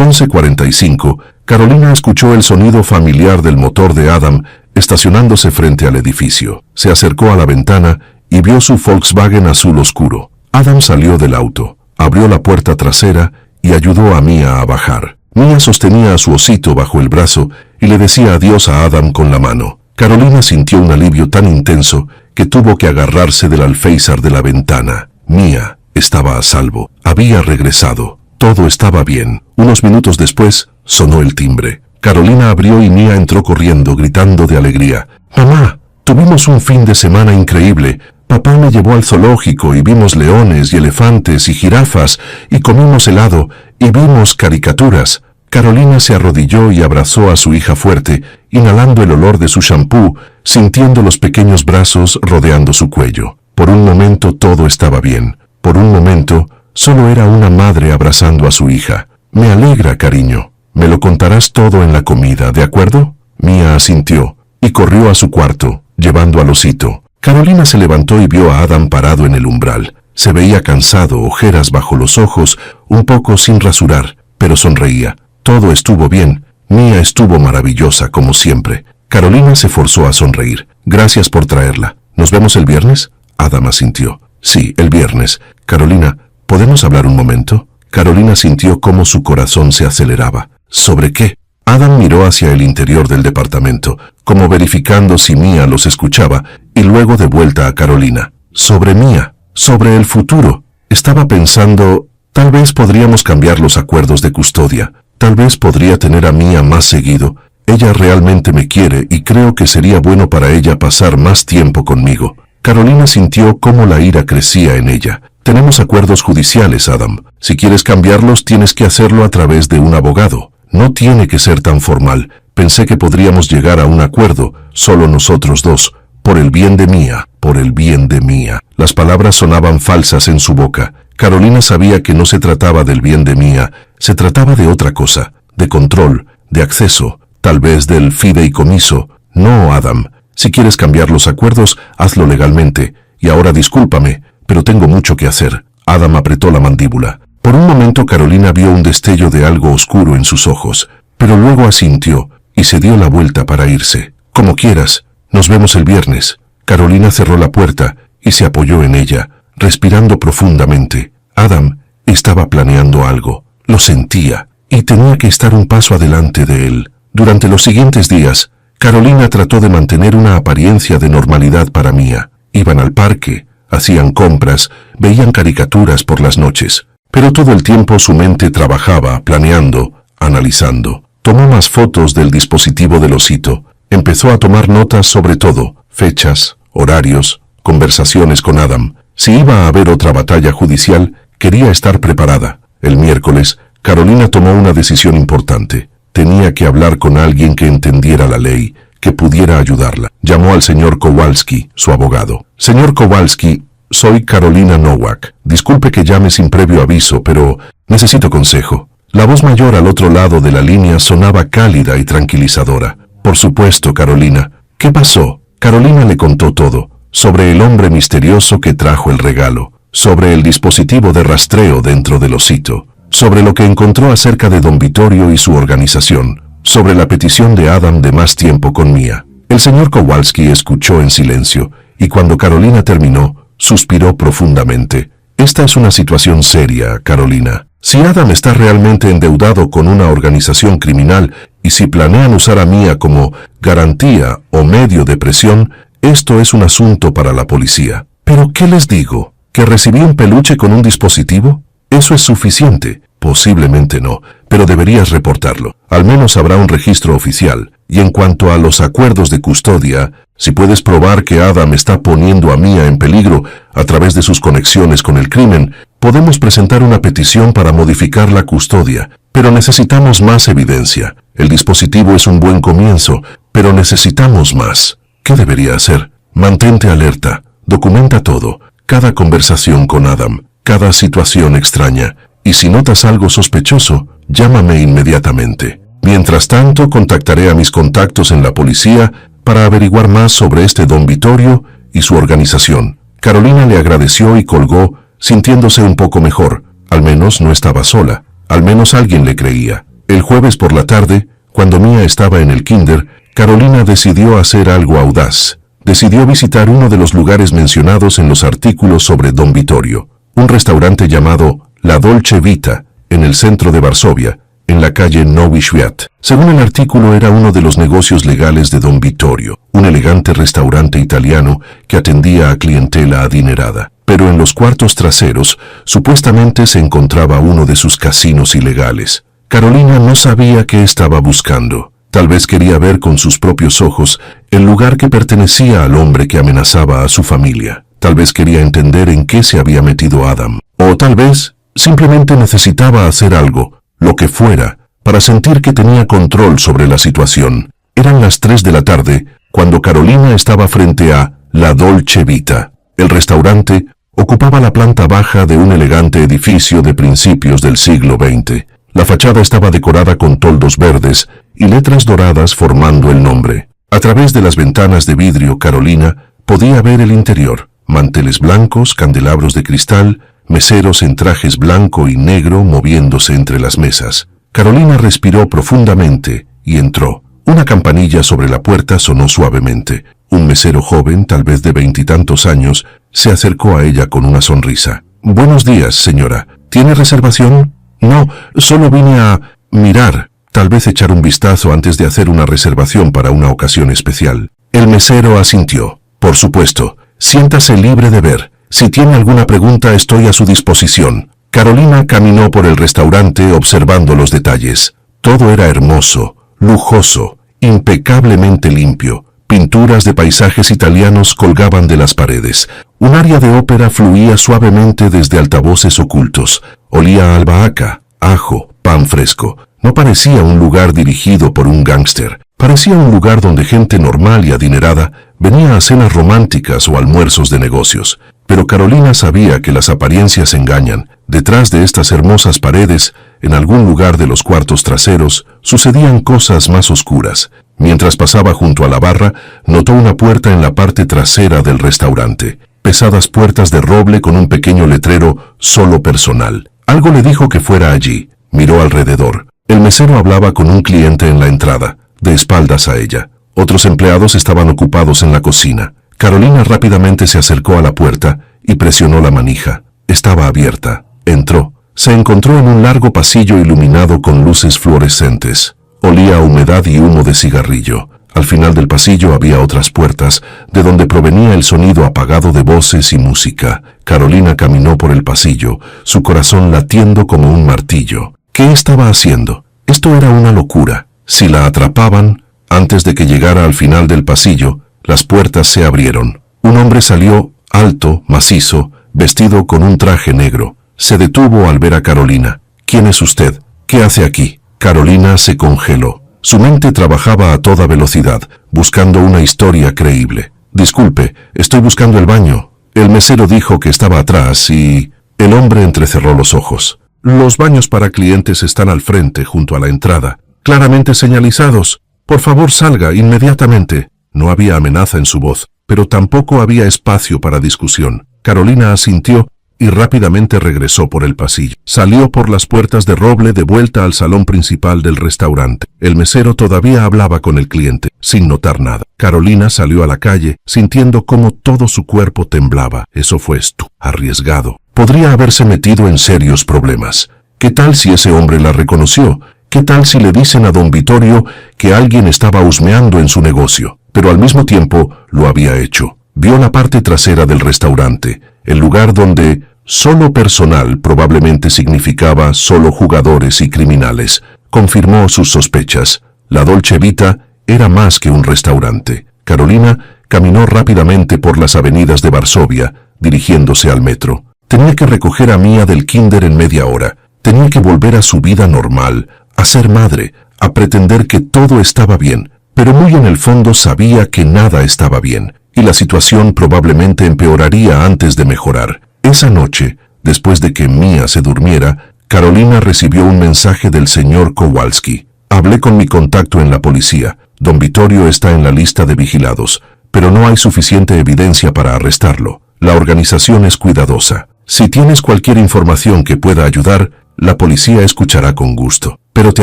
11:45, Carolina escuchó el sonido familiar del motor de Adam estacionándose frente al edificio. Se acercó a la ventana y vio su Volkswagen azul oscuro. Adam salió del auto, abrió la puerta trasera y ayudó a Mia a bajar. Mia sostenía a su osito bajo el brazo y le decía adiós a Adam con la mano. Carolina sintió un alivio tan intenso que tuvo que agarrarse del alféizar de la ventana. Mia estaba a salvo. Había regresado. Todo estaba bien. Unos minutos después, sonó el timbre. Carolina abrió y Mia entró corriendo, gritando de alegría. «Mamá, tuvimos un fin de semana increíble. Papá me llevó al zoológico y vimos leones y elefantes y jirafas y comimos helado y vimos caricaturas». Carolina se arrodilló y abrazó a su hija fuerte, inhalando el olor de su shampoo, sintiendo los pequeños brazos rodeando su cuello. Por un momento todo estaba bien. Por un momento, solo era una madre abrazando a su hija. «Me alegra, cariño. Me lo contarás todo en la comida, ¿de acuerdo?» Mia asintió y corrió a su cuarto, llevando al osito. Carolina se levantó y vio a Adam parado en el umbral. Se veía cansado, ojeras bajo los ojos, un poco sin rasurar, pero sonreía. Todo estuvo bien. Mia estuvo maravillosa, como siempre. Carolina se forzó a sonreír. «Gracias por traerla. ¿Nos vemos el viernes?» Adam asintió. «Sí, el viernes. Carolina, ¿podemos hablar un momento?» Carolina sintió cómo su corazón se aceleraba. ¿Sobre qué? Adam miró hacia el interior del departamento, como verificando si Mia los escuchaba, y luego de vuelta a Carolina. «Sobre Mia, sobre el futuro. Estaba pensando, tal vez podríamos cambiar los acuerdos de custodia. Tal vez podría tener a Mia más seguido. Ella realmente me quiere y creo que sería bueno para ella pasar más tiempo conmigo». Carolina sintió cómo la ira crecía en ella. «Tenemos acuerdos judiciales, Adam. Si quieres cambiarlos, tienes que hacerlo a través de un abogado. No tiene que ser tan formal. Pensé que podríamos llegar a un acuerdo, solo nosotros dos. Por el bien de Mia, por el bien de Mia». Las palabras sonaban falsas en su boca. Carolina sabía que no se trataba del bien de Mia, se trataba de otra cosa, de control, de acceso, tal vez del fideicomiso. «No, Adam. Si quieres cambiar los acuerdos, hazlo legalmente. Y ahora discúlpame, pero tengo mucho que hacer». Adam apretó la mandíbula. Por un momento Carolina vio un destello de algo oscuro en sus ojos, pero luego asintió y se dio la vuelta para irse. «Como quieras. Nos vemos el viernes». Carolina cerró la puerta y se apoyó en ella, respirando profundamente. Adam estaba planeando algo. Lo sentía y tenía que estar un paso adelante de él. Durante los siguientes días, Carolina trató de mantener una apariencia de normalidad para Mia. Iban al parque, hacían compras, veían caricaturas por las noches. Pero todo el tiempo su mente trabajaba, planeando, analizando. Tomó más fotos del dispositivo del osito. Empezó a tomar notas sobre todo, fechas, horarios, conversaciones con Adam. Si iba a haber otra batalla judicial, quería estar preparada. El miércoles, Carolina tomó una decisión importante. Tenía que hablar con alguien que entendiera la ley, que pudiera ayudarla. Llamó al señor Kowalski, su abogado. «Señor Kowalski, soy Carolina Nowak. Disculpe que llame sin previo aviso, pero necesito consejo». La voz mayor al otro lado de la línea sonaba cálida y tranquilizadora. «Por supuesto, Carolina. ¿Qué pasó?» Carolina le contó todo, sobre el hombre misterioso que trajo el regalo, sobre el dispositivo de rastreo dentro del osito, sobre lo que encontró acerca de don Vittorio y su organización, sobre la petición de Adam de más tiempo con Mia. El señor Kowalski escuchó en silencio, y cuando Carolina terminó, suspiró profundamente. «Esta es una situación seria, Carolina. Si Adam está realmente endeudado con una organización criminal y si planean usar a Mia como garantía o medio de presión, esto es un asunto para la policía». «¿Pero qué les digo? ¿Que recibí un peluche con un dispositivo? ¿Eso es suficiente?» «Posiblemente no, pero deberías reportarlo. Al menos habrá un registro oficial. Y en cuanto a los acuerdos de custodia, si puedes probar que Adam está poniendo a Mia en peligro a través de sus conexiones con el crimen, podemos presentar una petición para modificar la custodia. Pero necesitamos más evidencia. El dispositivo es un buen comienzo, pero necesitamos más». «¿Qué debería hacer?» «Mantente alerta. Documenta todo. Cada conversación con Adam. Cada situación extraña. Y si notas algo sospechoso, llámame inmediatamente. Mientras tanto, contactaré a mis contactos en la policía para averiguar más sobre este don Vittorio y su organización. Carolina le agradeció y colgó, sintiéndose un poco mejor. Al menos no estaba sola. Al menos alguien le creía. El jueves por la tarde, cuando Mía estaba en el kinder, Carolina decidió hacer algo audaz. Decidió visitar uno de los lugares mencionados en los artículos sobre don Vittorio, un restaurante llamado La Dolce Vita, en el centro de Varsovia, en la calle Nowy Świat. Según el artículo, era uno de los negocios legales de don Vittorio, un elegante restaurante italiano que atendía a clientela adinerada. Pero en los cuartos traseros, supuestamente se encontraba uno de sus casinos ilegales. Carolina no sabía qué estaba buscando. Tal vez quería ver con sus propios ojos el lugar que pertenecía al hombre que amenazaba a su familia. Tal vez quería entender en qué se había metido Adam. O tal vez simplemente necesitaba hacer algo, lo que fuera, para sentir que tenía control sobre la situación. Eran las 3 de la tarde cuando Carolina estaba frente a La Dolce Vita. El restaurante ocupaba la planta baja de un elegante edificio de principios del siglo XX. La fachada estaba decorada con toldos verdes y letras doradas formando el nombre. A través de las ventanas de vidrio, Carolina podía ver el interior. Manteles blancos, candelabros de cristal, meseros en trajes blanco y negro moviéndose entre las mesas. Carolina respiró profundamente y entró. Una campanilla sobre la puerta sonó suavemente. Un mesero joven, tal vez de 20 y tantos años, se acercó a ella con una sonrisa. «Buenos días, señora. ¿Tiene reservación?» «No, solo vine a mirar, tal vez echar un vistazo antes de hacer una reservación para una ocasión especial». El mesero asintió. «Por supuesto. Siéntase libre de ver. Si tiene alguna pregunta, estoy a su disposición». Carolina caminó por el restaurante observando los detalles. Todo era hermoso, lujoso, impecablemente limpio. Pinturas de paisajes italianos colgaban de las paredes. Un área de ópera fluía suavemente desde altavoces ocultos. Olía a albahaca, ajo, pan fresco. No parecía un lugar dirigido por un gángster. Parecía un lugar donde gente normal y adinerada venía a cenas románticas o almuerzos de negocios. Pero Carolina sabía que las apariencias engañan. Detrás de estas hermosas paredes, en algún lugar de los cuartos traseros, sucedían cosas más oscuras. Mientras pasaba junto a la barra, notó una puerta en la parte trasera del restaurante. Pesadas puertas de roble con un pequeño letrero «Solo personal». Algo le dijo que fuera allí. Miró alrededor. El mesero hablaba con un cliente en la entrada, de espaldas a ella. Otros empleados estaban ocupados en la cocina. Carolina rápidamente se acercó a la puerta y presionó la manija. Estaba abierta. Entró. Se encontró en un largo pasillo iluminado con luces fluorescentes. Olía a humedad y humo de cigarrillo. Al final del pasillo había otras puertas, de donde provenía el sonido apagado de voces y música. Carolina caminó por el pasillo, su corazón latiendo como un martillo. ¿Qué estaba haciendo? Esto era una locura. Si la atrapaban, antes de que llegara al final del pasillo, las puertas se abrieron. Un hombre salió, alto, macizo, vestido con un traje negro. Se detuvo al ver a Carolina. «¿Quién es usted? ¿Qué hace aquí?» Carolina se congeló. Su mente trabajaba a toda velocidad, buscando una historia creíble. «Disculpe, estoy buscando el baño». El mesero dijo que estaba atrás y... El hombre entrecerró los ojos. «Los baños para clientes están al frente, junto a la entrada, claramente señalizados. Por favor, salga inmediatamente». No había amenaza en su voz, pero tampoco había espacio para discusión. Carolina asintió y rápidamente regresó por el pasillo. Salió por las puertas de roble de vuelta al salón principal del restaurante. El mesero todavía hablaba con el cliente, sin notar nada. Carolina salió a la calle, sintiendo cómo todo su cuerpo temblaba. Eso fue arriesgado. Podría haberse metido en serios problemas. ¿Qué tal si ese hombre la reconoció? ¿Qué tal si le dicen a don Vittorio que alguien estaba husmeando en su negocio? Pero al mismo tiempo lo había hecho. Vio la parte trasera del restaurante, el lugar donde solo personal probablemente significaba solo jugadores y criminales. Confirmó sus sospechas. La Dolce Vita era más que un restaurante. Carolina caminó rápidamente por las avenidas de Varsovia, dirigiéndose al metro. Tenía que recoger a Mía del kinder en media hora. Tenía que volver a su vida normal, a ser madre, a pretender que todo estaba bien. Pero muy en el fondo sabía que nada estaba bien, y la situación probablemente empeoraría antes de mejorar. Esa noche, después de que Mía se durmiera, Carolina recibió un mensaje del señor Kowalski. «Hablé con mi contacto en la policía. Don Vittorio está en la lista de vigilados, pero no hay suficiente evidencia para arrestarlo. La organización es cuidadosa. Si tienes cualquier información que pueda ayudar, la policía escuchará con gusto. Pero te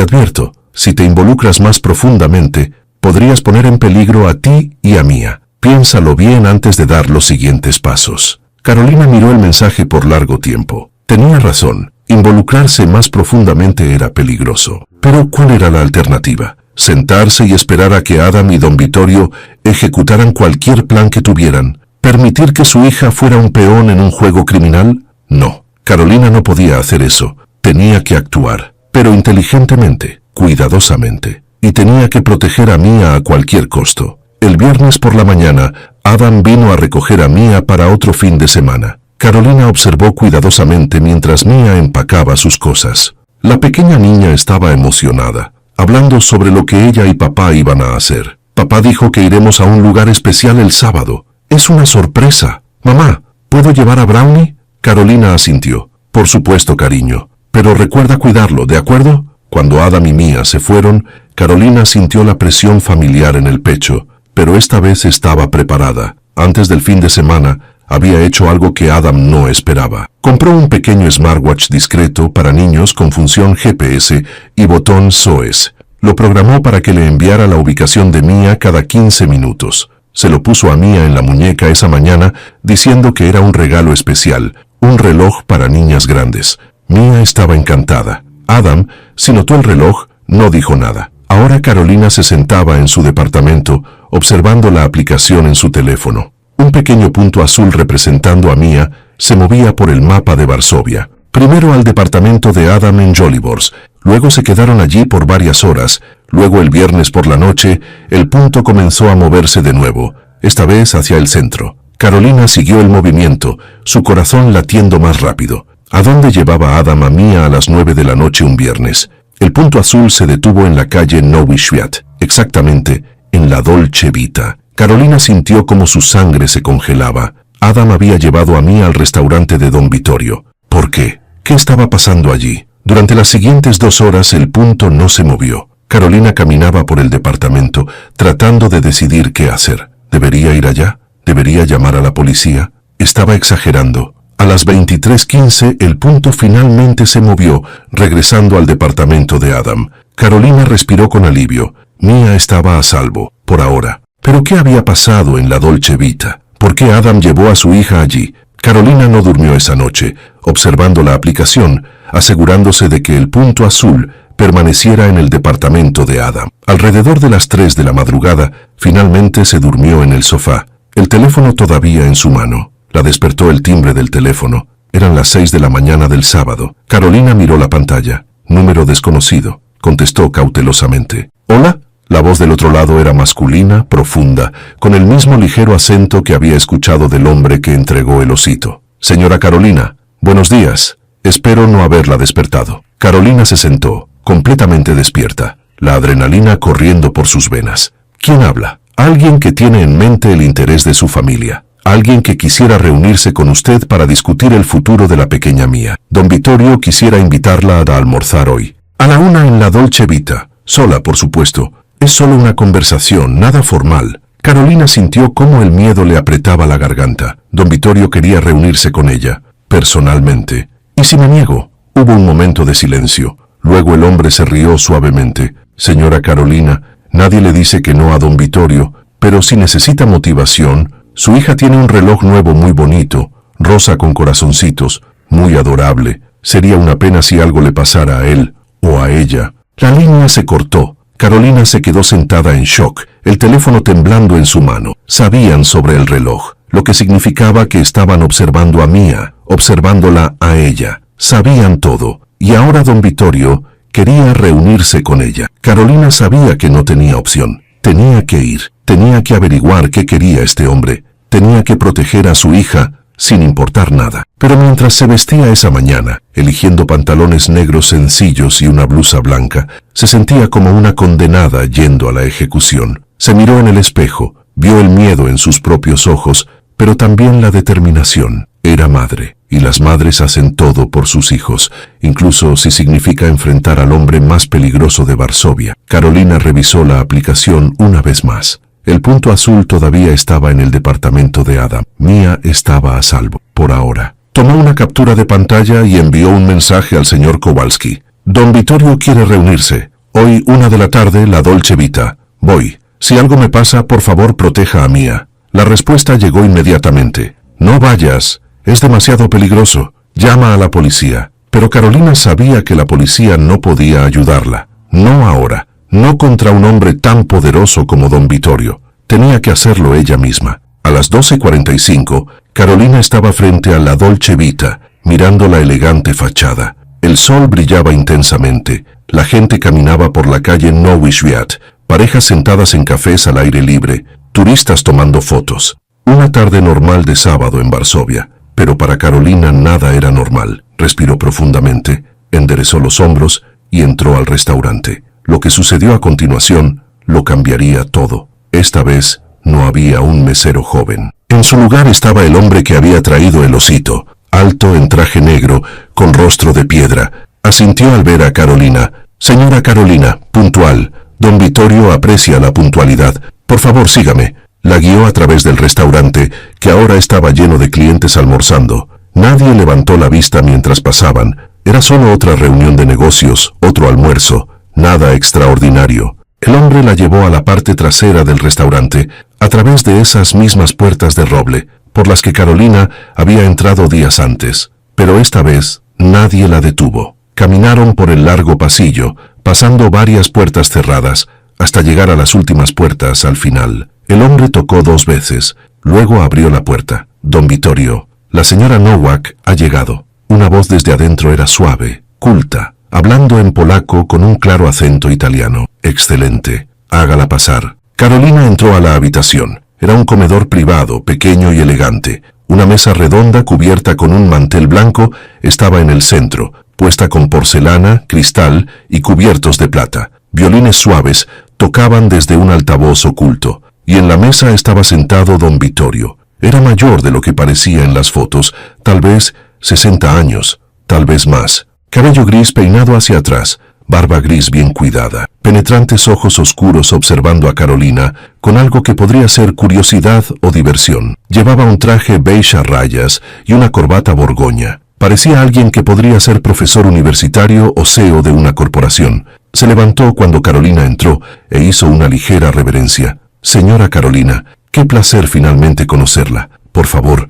advierto, si te involucras más profundamente, podrías poner en peligro a ti y a Mia. Piénsalo bien antes de dar los siguientes pasos. Carolina miró el mensaje por largo tiempo. Tenía razón. Involucrarse más profundamente era peligroso. Pero ¿cuál era la alternativa? ¿Sentarse y esperar a que Adam y Don Vittorio ejecutaran cualquier plan que tuvieran? ¿Permitir que su hija fuera un peón en un juego criminal? No. Carolina no podía hacer eso. Tenía que actuar, pero inteligentemente, cuidadosamente. Y tenía que proteger a Mia a cualquier costo. El viernes por la mañana, Adam vino a recoger a Mia para otro fin de semana. Carolina observó cuidadosamente mientras Mia empacaba sus cosas. La pequeña niña estaba emocionada, hablando sobre lo que ella y papá iban a hacer. Papá dijo que iremos a un lugar especial el sábado. Es una sorpresa. Mamá, ¿puedo llevar a Brownie? Carolina asintió. Por supuesto, cariño. Pero recuerda cuidarlo, ¿de acuerdo? Cuando Adam y Mia se fueron, Carolina sintió la presión familiar en el pecho, pero esta vez estaba preparada. Antes del fin de semana, había hecho algo que Adam no esperaba. Compró un pequeño smartwatch discreto para niños con función GPS y botón SOS. Lo programó para que le enviara la ubicación de Mia cada 15 minutos. Se lo puso a Mia en la muñeca esa mañana, diciendo que era un regalo especial, un reloj para niñas grandes. Mia estaba encantada. Adam, si notó el reloj, no dijo nada. Ahora Carolina se sentaba en su departamento, observando la aplicación en su teléfono. Un pequeño punto azul representando a Mia se movía por el mapa de Varsovia. Primero al departamento de Adam en Jolibors, luego se quedaron allí por varias horas, luego el viernes por la noche, el punto comenzó a moverse de nuevo, esta vez hacia el centro. Carolina siguió el movimiento, su corazón latiendo más rápido. ¿A dónde llevaba Adam a Mia a las 9 de la noche un viernes? El punto azul se detuvo en la calle Nowy Świat, exactamente en la Dolce Vita. Carolina sintió como su sangre se congelaba. Adam había llevado a Mia al restaurante de Don Vittorio. ¿Por qué? ¿Qué estaba pasando allí? Durante las siguientes 2 horas el punto no se movió. Carolina caminaba por el departamento, tratando de decidir qué hacer. ¿Debería ir allá? ¿Debería llamar a la policía? Estaba exagerando. A las 23:15 el punto finalmente se movió, regresando al departamento de Adam. Carolina respiró con alivio. Mia estaba a salvo, por ahora. ¿Pero qué había pasado en la Dolce Vita? ¿Por qué Adam llevó a su hija allí? Carolina no durmió esa noche, observando la aplicación, asegurándose de que el punto azul permaneciera en el departamento de Adam. Alrededor de las 3 de la madrugada, finalmente se durmió en el sofá, el teléfono todavía en su mano. La despertó el timbre del teléfono. Eran las 6 de la mañana del sábado. Carolina miró la pantalla. Número desconocido. Contestó cautelosamente. ¿Hola? La voz del otro lado era masculina, profunda, con el mismo ligero acento que había escuchado del hombre que entregó el osito. Señora Carolina, buenos días. Espero no haberla despertado. Carolina se sentó, completamente despierta, la adrenalina corriendo por sus venas. ¿Quién habla? Alguien que tiene en mente el interés de su familia. Alguien que quisiera reunirse con usted para discutir el futuro de la pequeña Mia. Don Vittorio quisiera invitarla a almorzar hoy. A la 1 en la Dolce Vita. Sola, por supuesto. Es solo una conversación, nada formal. Carolina sintió cómo el miedo le apretaba la garganta. Don Vittorio quería reunirse con ella, personalmente. ¿Y si me niego? Hubo un momento de silencio. Luego el hombre se rió suavemente. Señora Carolina, nadie le dice que no a Don Vittorio, pero si necesita motivación, su hija tiene un reloj nuevo muy bonito, rosa con corazoncitos, muy adorable. Sería una pena si algo le pasara a él o a ella. La línea se cortó. Carolina se quedó sentada en shock, el teléfono temblando en su mano. Sabían sobre el reloj, lo que significaba que estaban observando a Mia, observándola a ella. Sabían todo, y ahora Don Vittorio quería reunirse con ella. Carolina sabía que no tenía opción. Tenía que ir, tenía que averiguar qué quería este hombre. Tenía que proteger a su hija, sin importar nada. Pero mientras se vestía esa mañana, eligiendo pantalones negros sencillos y una blusa blanca, se sentía como una condenada yendo a la ejecución. Se miró en el espejo, vio el miedo en sus propios ojos, pero también la determinación. Era madre, y las madres hacen todo por sus hijos, incluso si significa enfrentar al hombre más peligroso de Varsovia. Carolina revisó la aplicación una vez más. El punto azul todavía estaba en el departamento de Adam. Mia estaba a salvo, por ahora. Tomó una captura de pantalla y envió un mensaje al señor Kowalski. Don Vittorio quiere reunirse. Hoy 1 de la tarde, la Dolce Vita. Voy. Si algo me pasa, por favor proteja a Mia. La respuesta llegó inmediatamente. No vayas. Es demasiado peligroso. Llama a la policía. Pero Carolina sabía que la policía no podía ayudarla. No ahora. No contra un hombre tan poderoso como don Vittorio. Tenía que hacerlo ella misma. A las 12:45, Carolina estaba frente a la Dolce Vita, mirando la elegante fachada. El sol brillaba intensamente. La gente caminaba por la calle Nowy Świat, parejas sentadas en cafés al aire libre, turistas tomando fotos. Una tarde normal de sábado en Varsovia. Pero para Carolina nada era normal. Respiró profundamente, enderezó los hombros y entró al restaurante. Lo que sucedió a continuación lo cambiaría todo. Esta vez no había un mesero joven. En su lugar estaba el hombre que había traído el osito, alto en traje negro, con rostro de piedra. Asintió al ver a Carolina. Señora Carolina, puntual. Don Vittorio aprecia la puntualidad. Por favor, sígame. La guió a través del restaurante, que ahora estaba lleno de clientes almorzando. Nadie levantó la vista mientras pasaban. Era solo otra reunión de negocios, otro almuerzo. Nada extraordinario. El hombre la llevó a la parte trasera del restaurante, a través de esas mismas puertas de roble, por las que Carolina había entrado días antes. Pero esta vez nadie la detuvo. Caminaron por el largo pasillo, pasando varias puertas cerradas, hasta llegar a las últimas puertas al final. El hombre tocó 2 veces, luego abrió la puerta. Don Vittorio, la señora Nowak ha llegado. Una voz desde adentro era suave, culta, hablando en polaco con un claro acento italiano. Excelente, hágala pasar. Carolina entró a la habitación. Era un comedor privado, pequeño y elegante. Una mesa redonda cubierta con un mantel blanco estaba en el centro, puesta con porcelana, cristal y cubiertos de plata. Violines suaves tocaban desde un altavoz oculto. Y en la mesa estaba sentado don Vittorio. Era mayor de lo que parecía en las fotos, tal vez 60 años, tal vez más. Cabello gris peinado hacia atrás, barba gris bien cuidada, penetrantes ojos oscuros observando a Carolina con algo que podría ser curiosidad o diversión. Llevaba un traje beige a rayas y una corbata borgoña. Parecía alguien que podría ser profesor universitario o CEO de una corporación. Se levantó cuando Carolina entró e hizo una ligera reverencia. Señora Carolina, qué placer finalmente conocerla. Por favor,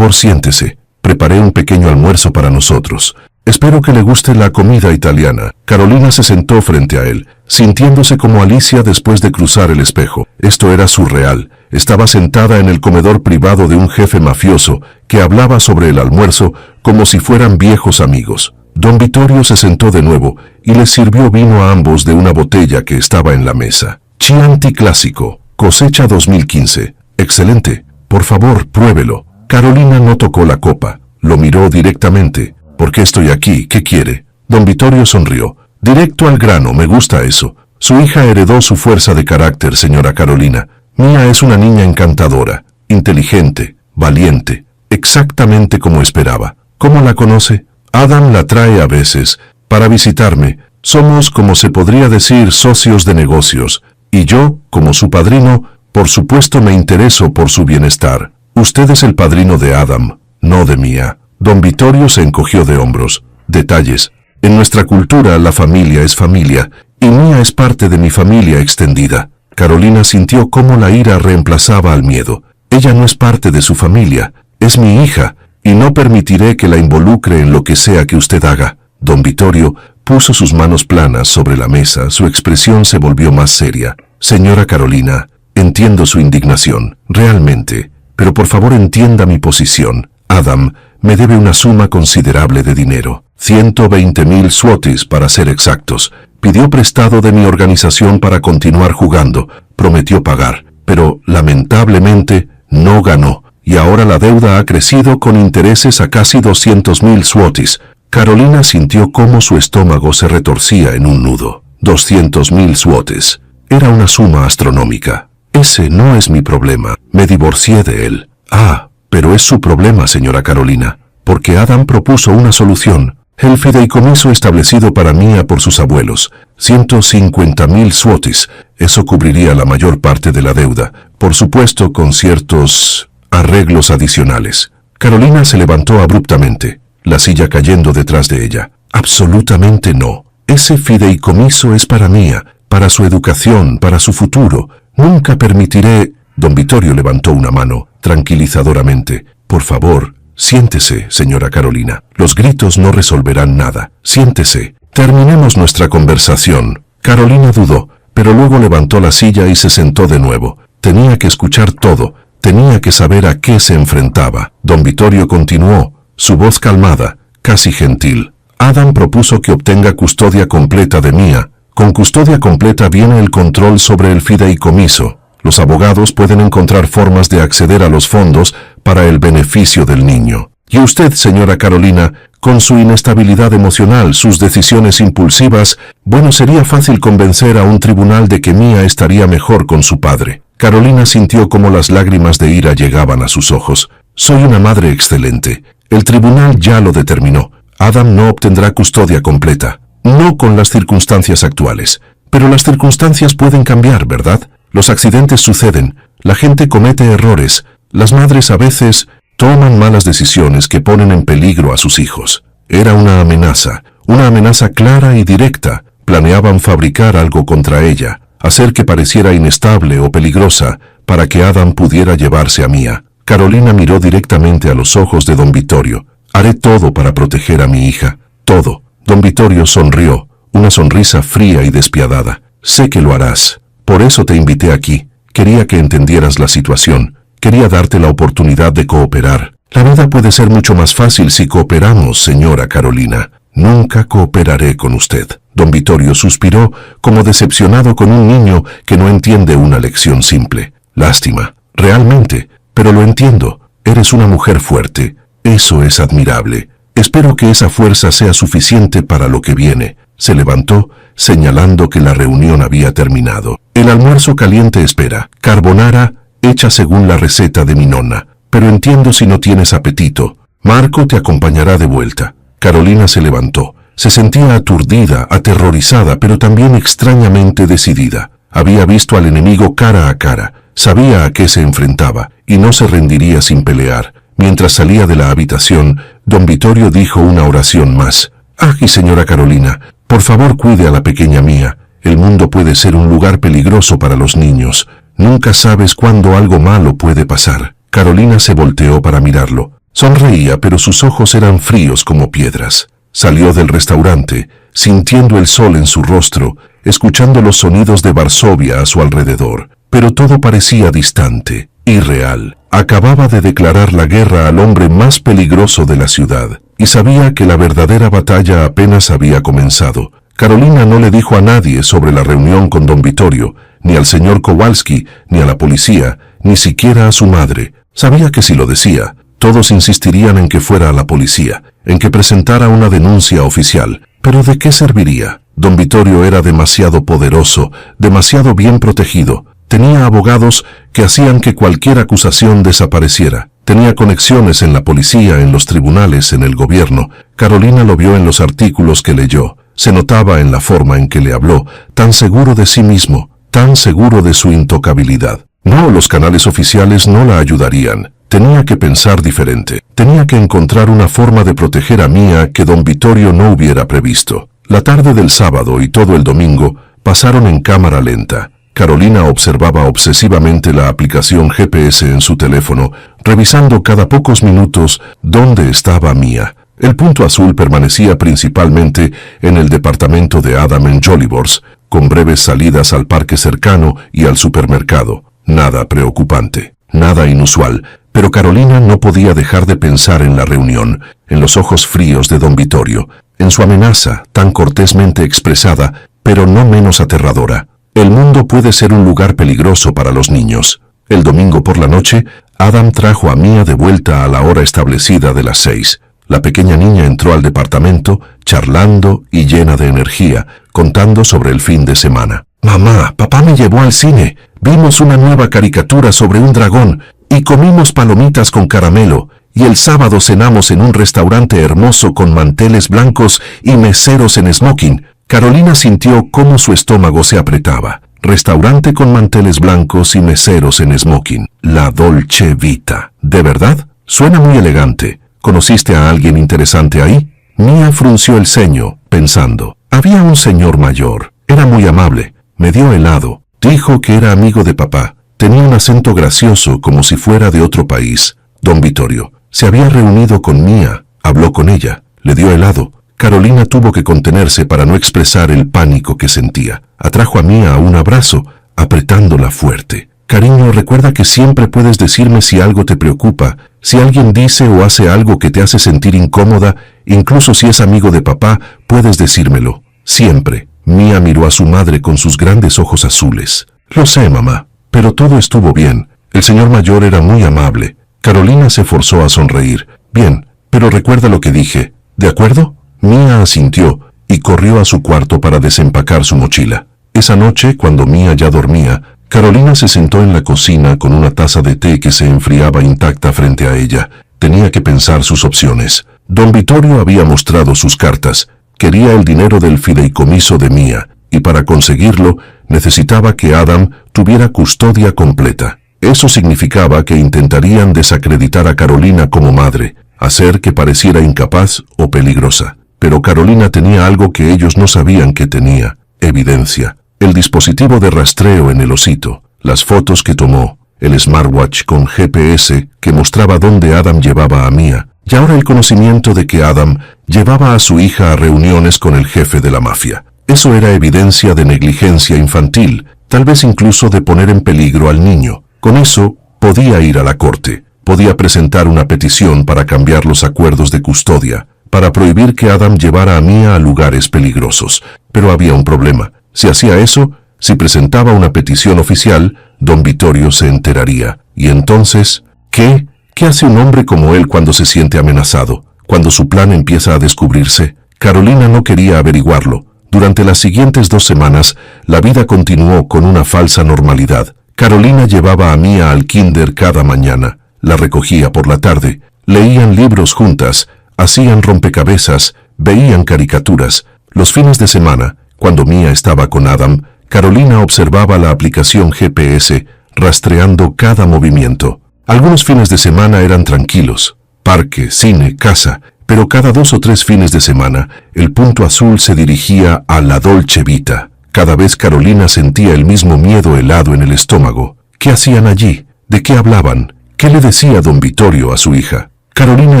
siéntese. Preparé un pequeño almuerzo para nosotros. Espero que le guste la comida italiana. Carolina se sentó frente a él, sintiéndose como Alicia después de cruzar el espejo. Esto era surreal. Estaba sentada en el comedor privado de un jefe mafioso que hablaba sobre el almuerzo como si fueran viejos amigos. Don Vittorio se sentó de nuevo y les sirvió vino a ambos de una botella que estaba en la mesa. Chianti clásico. Cosecha 2015. Excelente. Por favor, pruébelo. Carolina no tocó la copa. Lo miró directamente. ¿Por qué estoy aquí? ¿Qué quiere? Don Vittorio sonrió. Directo al grano, me gusta eso. Su hija heredó su fuerza de carácter, señora Carolina. Mia es una niña encantadora, inteligente, valiente, exactamente como esperaba. ¿Cómo la conoce? Adam la trae a veces, para visitarme. Somos, como se podría decir, socios de negocios. Y yo, como su padrino, por supuesto me intereso por su bienestar. Usted es el padrino de Adam, no de Mia. Don Vittorio se encogió de hombros. Detalles. En nuestra cultura la familia es familia, y Mia es parte de mi familia extendida. Carolina sintió cómo la ira reemplazaba al miedo. Ella no es parte de su familia, es mi hija, y no permitiré que la involucre en lo que sea que usted haga. Don Vittorio puso sus manos planas sobre la mesa, su expresión se volvió más seria. Señora Carolina, entiendo su indignación, realmente, pero por favor entienda mi posición. Adam me debe una suma considerable de dinero, 120.000 złotys para ser exactos. Pidió prestado de mi organización para continuar jugando, prometió pagar, pero lamentablemente no ganó, y ahora la deuda ha crecido con intereses a casi 200.000 złotys. Carolina sintió cómo su estómago se retorcía en un nudo. 200.000 złotys. Era una suma astronómica. Ese no es mi problema. Me divorcié de él. Ah, pero es su problema, señora Carolina. porque Adam propuso una solución. El fideicomiso establecido para Mia por sus abuelos, 150.000 zlotys, eso cubriría la mayor parte de la deuda, por supuesto con ciertos arreglos adicionales. Carolina se levantó abruptamente, la silla cayendo detrás de ella. Absolutamente no. Ese fideicomiso es para Mia, para su educación, para su futuro. Nunca permitiré... Don Vittorio levantó una mano, tranquilizadoramente. Por favor, siéntese, señora Carolina. Los gritos no resolverán nada. Siéntese. Terminemos nuestra conversación. Carolina dudó, pero luego levantó la silla y se sentó de nuevo. Tenía que escuchar todo. Tenía que saber a qué se enfrentaba. Don Vittorio continuó, su voz calmada, casi gentil. Adam propuso que obtenga custodia completa de Mia. Con custodia completa viene el control sobre el fideicomiso. Los abogados pueden encontrar formas de acceder a los fondos para el beneficio del niño. Y usted, señora Carolina, con su inestabilidad emocional, sus decisiones impulsivas, bueno, sería fácil convencer a un tribunal de que Mia estaría mejor con su padre. Carolina sintió como las lágrimas de ira llegaban a sus ojos. Soy una madre excelente. El tribunal ya lo determinó. Adam no obtendrá custodia completa. No con las circunstancias actuales. Pero las circunstancias pueden cambiar, ¿verdad? Los accidentes suceden, la gente comete errores, las madres a veces toman malas decisiones que ponen en peligro a sus hijos. Era una amenaza clara y directa. Planeaban fabricar algo contra ella, hacer que pareciera inestable o peligrosa para que Adam pudiera llevarse a Mia. Carolina miró directamente a los ojos de don Vittorio. Haré todo para proteger a mi hija, todo. Don Vittorio sonrió, una sonrisa fría y despiadada. Sé que lo harás. Por eso te invité aquí. Quería que entendieras la situación. Quería darte la oportunidad de cooperar. La vida puede ser mucho más fácil si cooperamos, señora Carolina. Nunca cooperaré con usted. Don Vittorio suspiró, como decepcionado con un niño que no entiende una lección simple. Lástima, realmente, pero lo entiendo. Eres una mujer fuerte. Eso es admirable. Espero que esa fuerza sea suficiente para lo que viene. Se levantó, señalando que la reunión había terminado. El almuerzo caliente espera. Carbonara, hecha según la receta de mi nonna. Pero entiendo si no tienes apetito. Marco te acompañará de vuelta. Carolina se levantó. Se sentía aturdida, aterrorizada, pero también extrañamente decidida. Había visto al enemigo cara a cara. Sabía a qué se enfrentaba, y no se rendiría sin pelear. Mientras salía de la habitación, don Vittorio dijo una oración más. «Ay, señora Carolina, por favor cuide a la pequeña Mia. El mundo puede ser un lugar peligroso para los niños. Nunca sabes cuándo algo malo puede pasar». Carolina se volteó para mirarlo. Sonreía, pero sus ojos eran fríos como piedras. Salió del restaurante, sintiendo el sol en su rostro, escuchando los sonidos de Varsovia a su alrededor. Pero todo parecía distante, irreal. Acababa de declarar la guerra al hombre más peligroso de la ciudad, y sabía que la verdadera batalla apenas había comenzado. Carolina no le dijo a nadie sobre la reunión con don Vittorio, ni al señor Kowalski, ni a la policía, ni siquiera a su madre. Sabía que si lo decía, todos insistirían en que fuera a la policía, en que presentara una denuncia oficial. ¿Pero de qué serviría? Don Vittorio era demasiado poderoso, demasiado bien protegido. Tenía abogados que hacían que cualquier acusación desapareciera. Tenía conexiones en la policía, en los tribunales, en el gobierno. Carolina lo vio en los artículos que leyó. Se notaba en la forma en que le habló, tan seguro de sí mismo, tan seguro de su intocabilidad. No, los canales oficiales no la ayudarían. Tenía que pensar diferente. Tenía que encontrar una forma de proteger a Mia que don Vittorio no hubiera previsto. La tarde del sábado y todo el domingo pasaron en cámara lenta. Carolina observaba obsesivamente la aplicación GPS en su teléfono, revisando cada pocos minutos dónde estaba Mia. El punto azul permanecía principalmente en el departamento de Adam en Jollibors, con breves salidas al parque cercano y al supermercado. Nada preocupante, nada inusual, pero Carolina no podía dejar de pensar en la reunión, en los ojos fríos de don Vittorio, en su amenaza tan cortésmente expresada, pero no menos aterradora. El mundo puede ser un lugar peligroso para los niños. El domingo por la noche, Adam trajo a Mia de vuelta a la hora establecida de las 6. La pequeña niña entró al departamento, charlando y llena de energía, contando sobre el fin de semana. «Mamá, papá me llevó al cine. Vimos una nueva caricatura sobre un dragón y comimos palomitas con caramelo. y el sábado cenamos en un restaurante hermoso con manteles blancos y meseros en smoking. Carolina sintió cómo su estómago se apretaba. Restaurante con manteles blancos y meseros en smoking. La Dolce Vita. ¿De verdad? Suena muy elegante. ¿Conociste a alguien interesante ahí? Mia frunció el ceño, pensando. Había un señor mayor. Era muy amable. Me dio helado. Dijo que era amigo de papá. Tenía un acento gracioso, como si fuera de otro país. Don Vittorio se había reunido con Mia. Habló con ella. Le dio helado. Carolina tuvo que contenerse para no expresar el pánico que sentía. Atrajo a Mia a un abrazo, apretándola fuerte. Cariño, recuerda que siempre puedes decirme si algo te preocupa, si alguien dice o hace algo que te hace sentir incómoda, incluso si es amigo de papá, puedes decírmelo. Siempre. Mia miró a su madre con sus grandes ojos azules. Lo sé, mamá, pero todo estuvo bien. El señor mayor era muy amable. Carolina se forzó a sonreír. Bien, pero recuerda lo que dije, ¿de acuerdo? Mia asintió y corrió a su cuarto para desempacar su mochila. Esa noche, cuando Mia ya dormía, Carolina se sentó en la cocina con una taza de té que se enfriaba intacta frente a ella. Tenía que pensar sus opciones. Don Vittorio había mostrado sus cartas. Quería el dinero del fideicomiso de Mia, y para conseguirlo necesitaba que Adam tuviera custodia completa. Eso significaba que intentarían desacreditar a Carolina como madre, hacer que pareciera incapaz o peligrosa. Pero Carolina tenía algo que ellos no sabían que tenía: evidencia. El dispositivo de rastreo en el osito, las fotos que tomó, el smartwatch con GPS que mostraba dónde Adam llevaba a Mia, y ahora el conocimiento de que Adam llevaba a su hija a reuniones con el jefe de la mafia. Eso era evidencia de negligencia infantil, tal vez incluso de poner en peligro al niño. Con eso, podía ir a la corte, podía presentar una petición para cambiar los acuerdos de custodia, para prohibir que Adam llevara a Mia a lugares peligrosos. Pero había un problema. Si hacía eso, si presentaba una petición oficial, Don Vittorio se enteraría. Y entonces, ¿qué? ¿Qué hace un hombre como él cuando se siente amenazado? Cuando su plan empieza a descubrirse. Carolina no quería averiguarlo. Durante las siguientes 2 semanas, la vida continuó con una falsa normalidad. Carolina llevaba a Mia al kinder cada mañana, la recogía por la tarde, leían libros juntas, hacían rompecabezas, veían caricaturas. Los fines de semana, cuando Mia estaba con Adam, Carolina observaba la aplicación GPS, rastreando cada movimiento. Algunos fines de semana eran tranquilos, parque, cine, casa, pero cada 2 o 3 fines de semana, el punto azul se dirigía a la Dolce Vita. Cada vez Carolina sentía el mismo miedo helado en el estómago. ¿Qué hacían allí? ¿De qué hablaban? ¿Qué le decía Don Vittorio a su hija? Carolina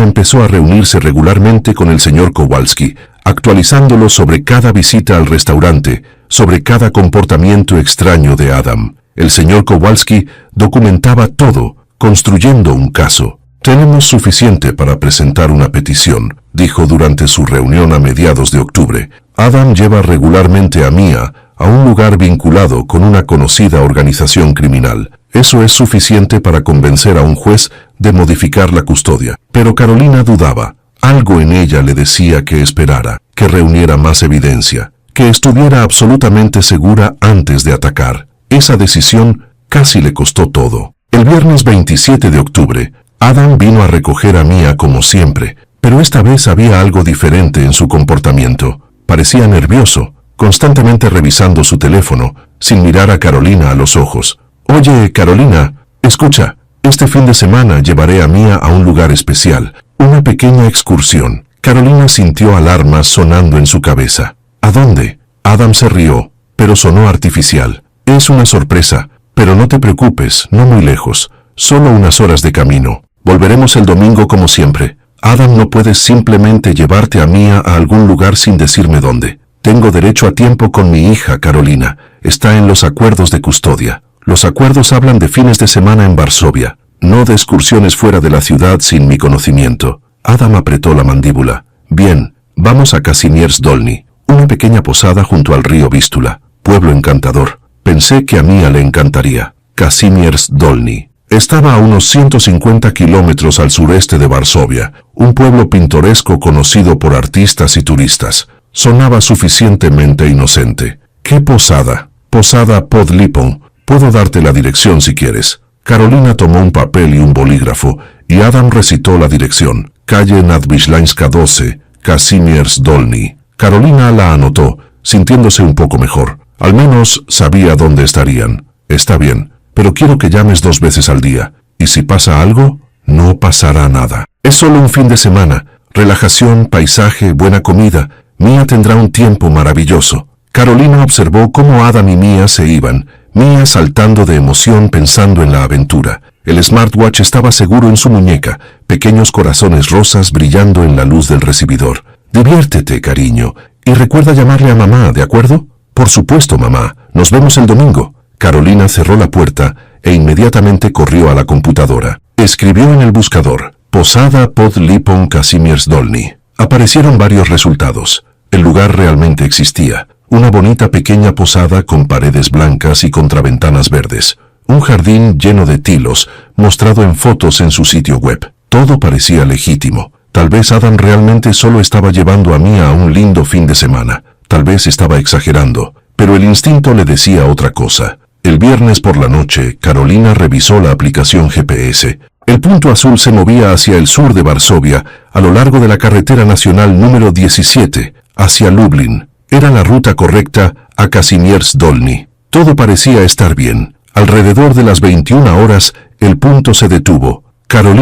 empezó a reunirse regularmente con el señor Kowalski, actualizándolo sobre cada visita al restaurante, sobre cada comportamiento extraño de Adam. El señor Kowalski documentaba todo, construyendo un caso. Tenemos suficiente para presentar una petición, dijo durante su reunión a mediados de octubre. Adam lleva regularmente a Mia a un lugar vinculado con una conocida organización criminal. Eso es suficiente para convencer a un juez de modificar la custodia. Pero Carolina dudaba. Algo en ella le decía que esperara, que reuniera más evidencia, que estuviera absolutamente segura antes de atacar. Esa decisión casi le costó todo. El viernes 27 de octubre, Adam vino a recoger a Mia como siempre, pero esta vez había algo diferente en su comportamiento. Parecía nervioso, constantemente revisando su teléfono, sin mirar a Carolina a los ojos. Oye, Carolina, escucha, este fin de semana llevaré a Mia a un lugar especial, una pequeña excursión. Carolina sintió alarmas sonando en su cabeza. ¿A dónde? Adam se rió, pero sonó artificial. Es una sorpresa, pero no te preocupes, no muy lejos, solo unas horas de camino. Volveremos el domingo como siempre. Adam, no puedes simplemente llevarte a Mia a algún lugar sin decirme dónde. Tengo derecho a tiempo con mi hija, Carolina. Está en los acuerdos de custodia. Los acuerdos hablan de fines de semana en Varsovia, no de excursiones fuera de la ciudad sin mi conocimiento. Adam apretó la mandíbula. Bien, vamos a Kazimierz Dolny, una pequeña posada junto al río Vístula. Pueblo encantador. Pensé que a Mia le encantaría. Kazimierz Dolny. Estaba a unos 150 kilómetros al sureste de Varsovia, un pueblo pintoresco conocido por artistas y turistas. Sonaba suficientemente inocente. ¿Qué posada? Posada Pod Lipon. Puedo darte la dirección si quieres. Karolina tomó un papel y un bolígrafo, y Adam recitó la dirección. Calle Nadwiślańska 12, Kazimierz Dolny. Karolina la anotó, sintiéndose un poco mejor. Al menos sabía dónde estarían. Está bien, pero quiero que llames 2 veces al día. Y si pasa algo, no pasará nada. Es solo un fin de semana. Relajación, paisaje, buena comida. Mia tendrá un tiempo maravilloso. Karolina observó cómo Adam y Mia se iban, Mia saltando de emoción pensando en la aventura. El smartwatch estaba seguro en su muñeca, pequeños corazones rosas brillando en la luz del recibidor. Diviértete, cariño, y recuerda llamarle a mamá, ¿de acuerdo? Por supuesto, mamá. Nos vemos el domingo. Karolina cerró la puerta e inmediatamente corrió a la computadora. Escribió en el buscador, Posada pod Lipą Kazimierz Dolny. Aparecieron varios resultados. El lugar realmente existía. Una bonita pequeña posada con paredes blancas y contraventanas verdes. Un jardín lleno de tilos, mostrado en fotos en su sitio web. Todo parecía legítimo. Tal vez Adam realmente solo estaba llevando a Mia a un lindo fin de semana. Tal vez estaba exagerando, pero el instinto le decía otra cosa. El viernes por la noche, Karolina revisó la aplicación GPS. El punto azul se movía hacia el sur de Varsovia, a lo largo de la carretera nacional número 17, hacia Lublin. Era la ruta correcta a Kazimierz Dolny. Todo parecía estar bien. Alrededor de las 21 horas, el punto se detuvo. Karolina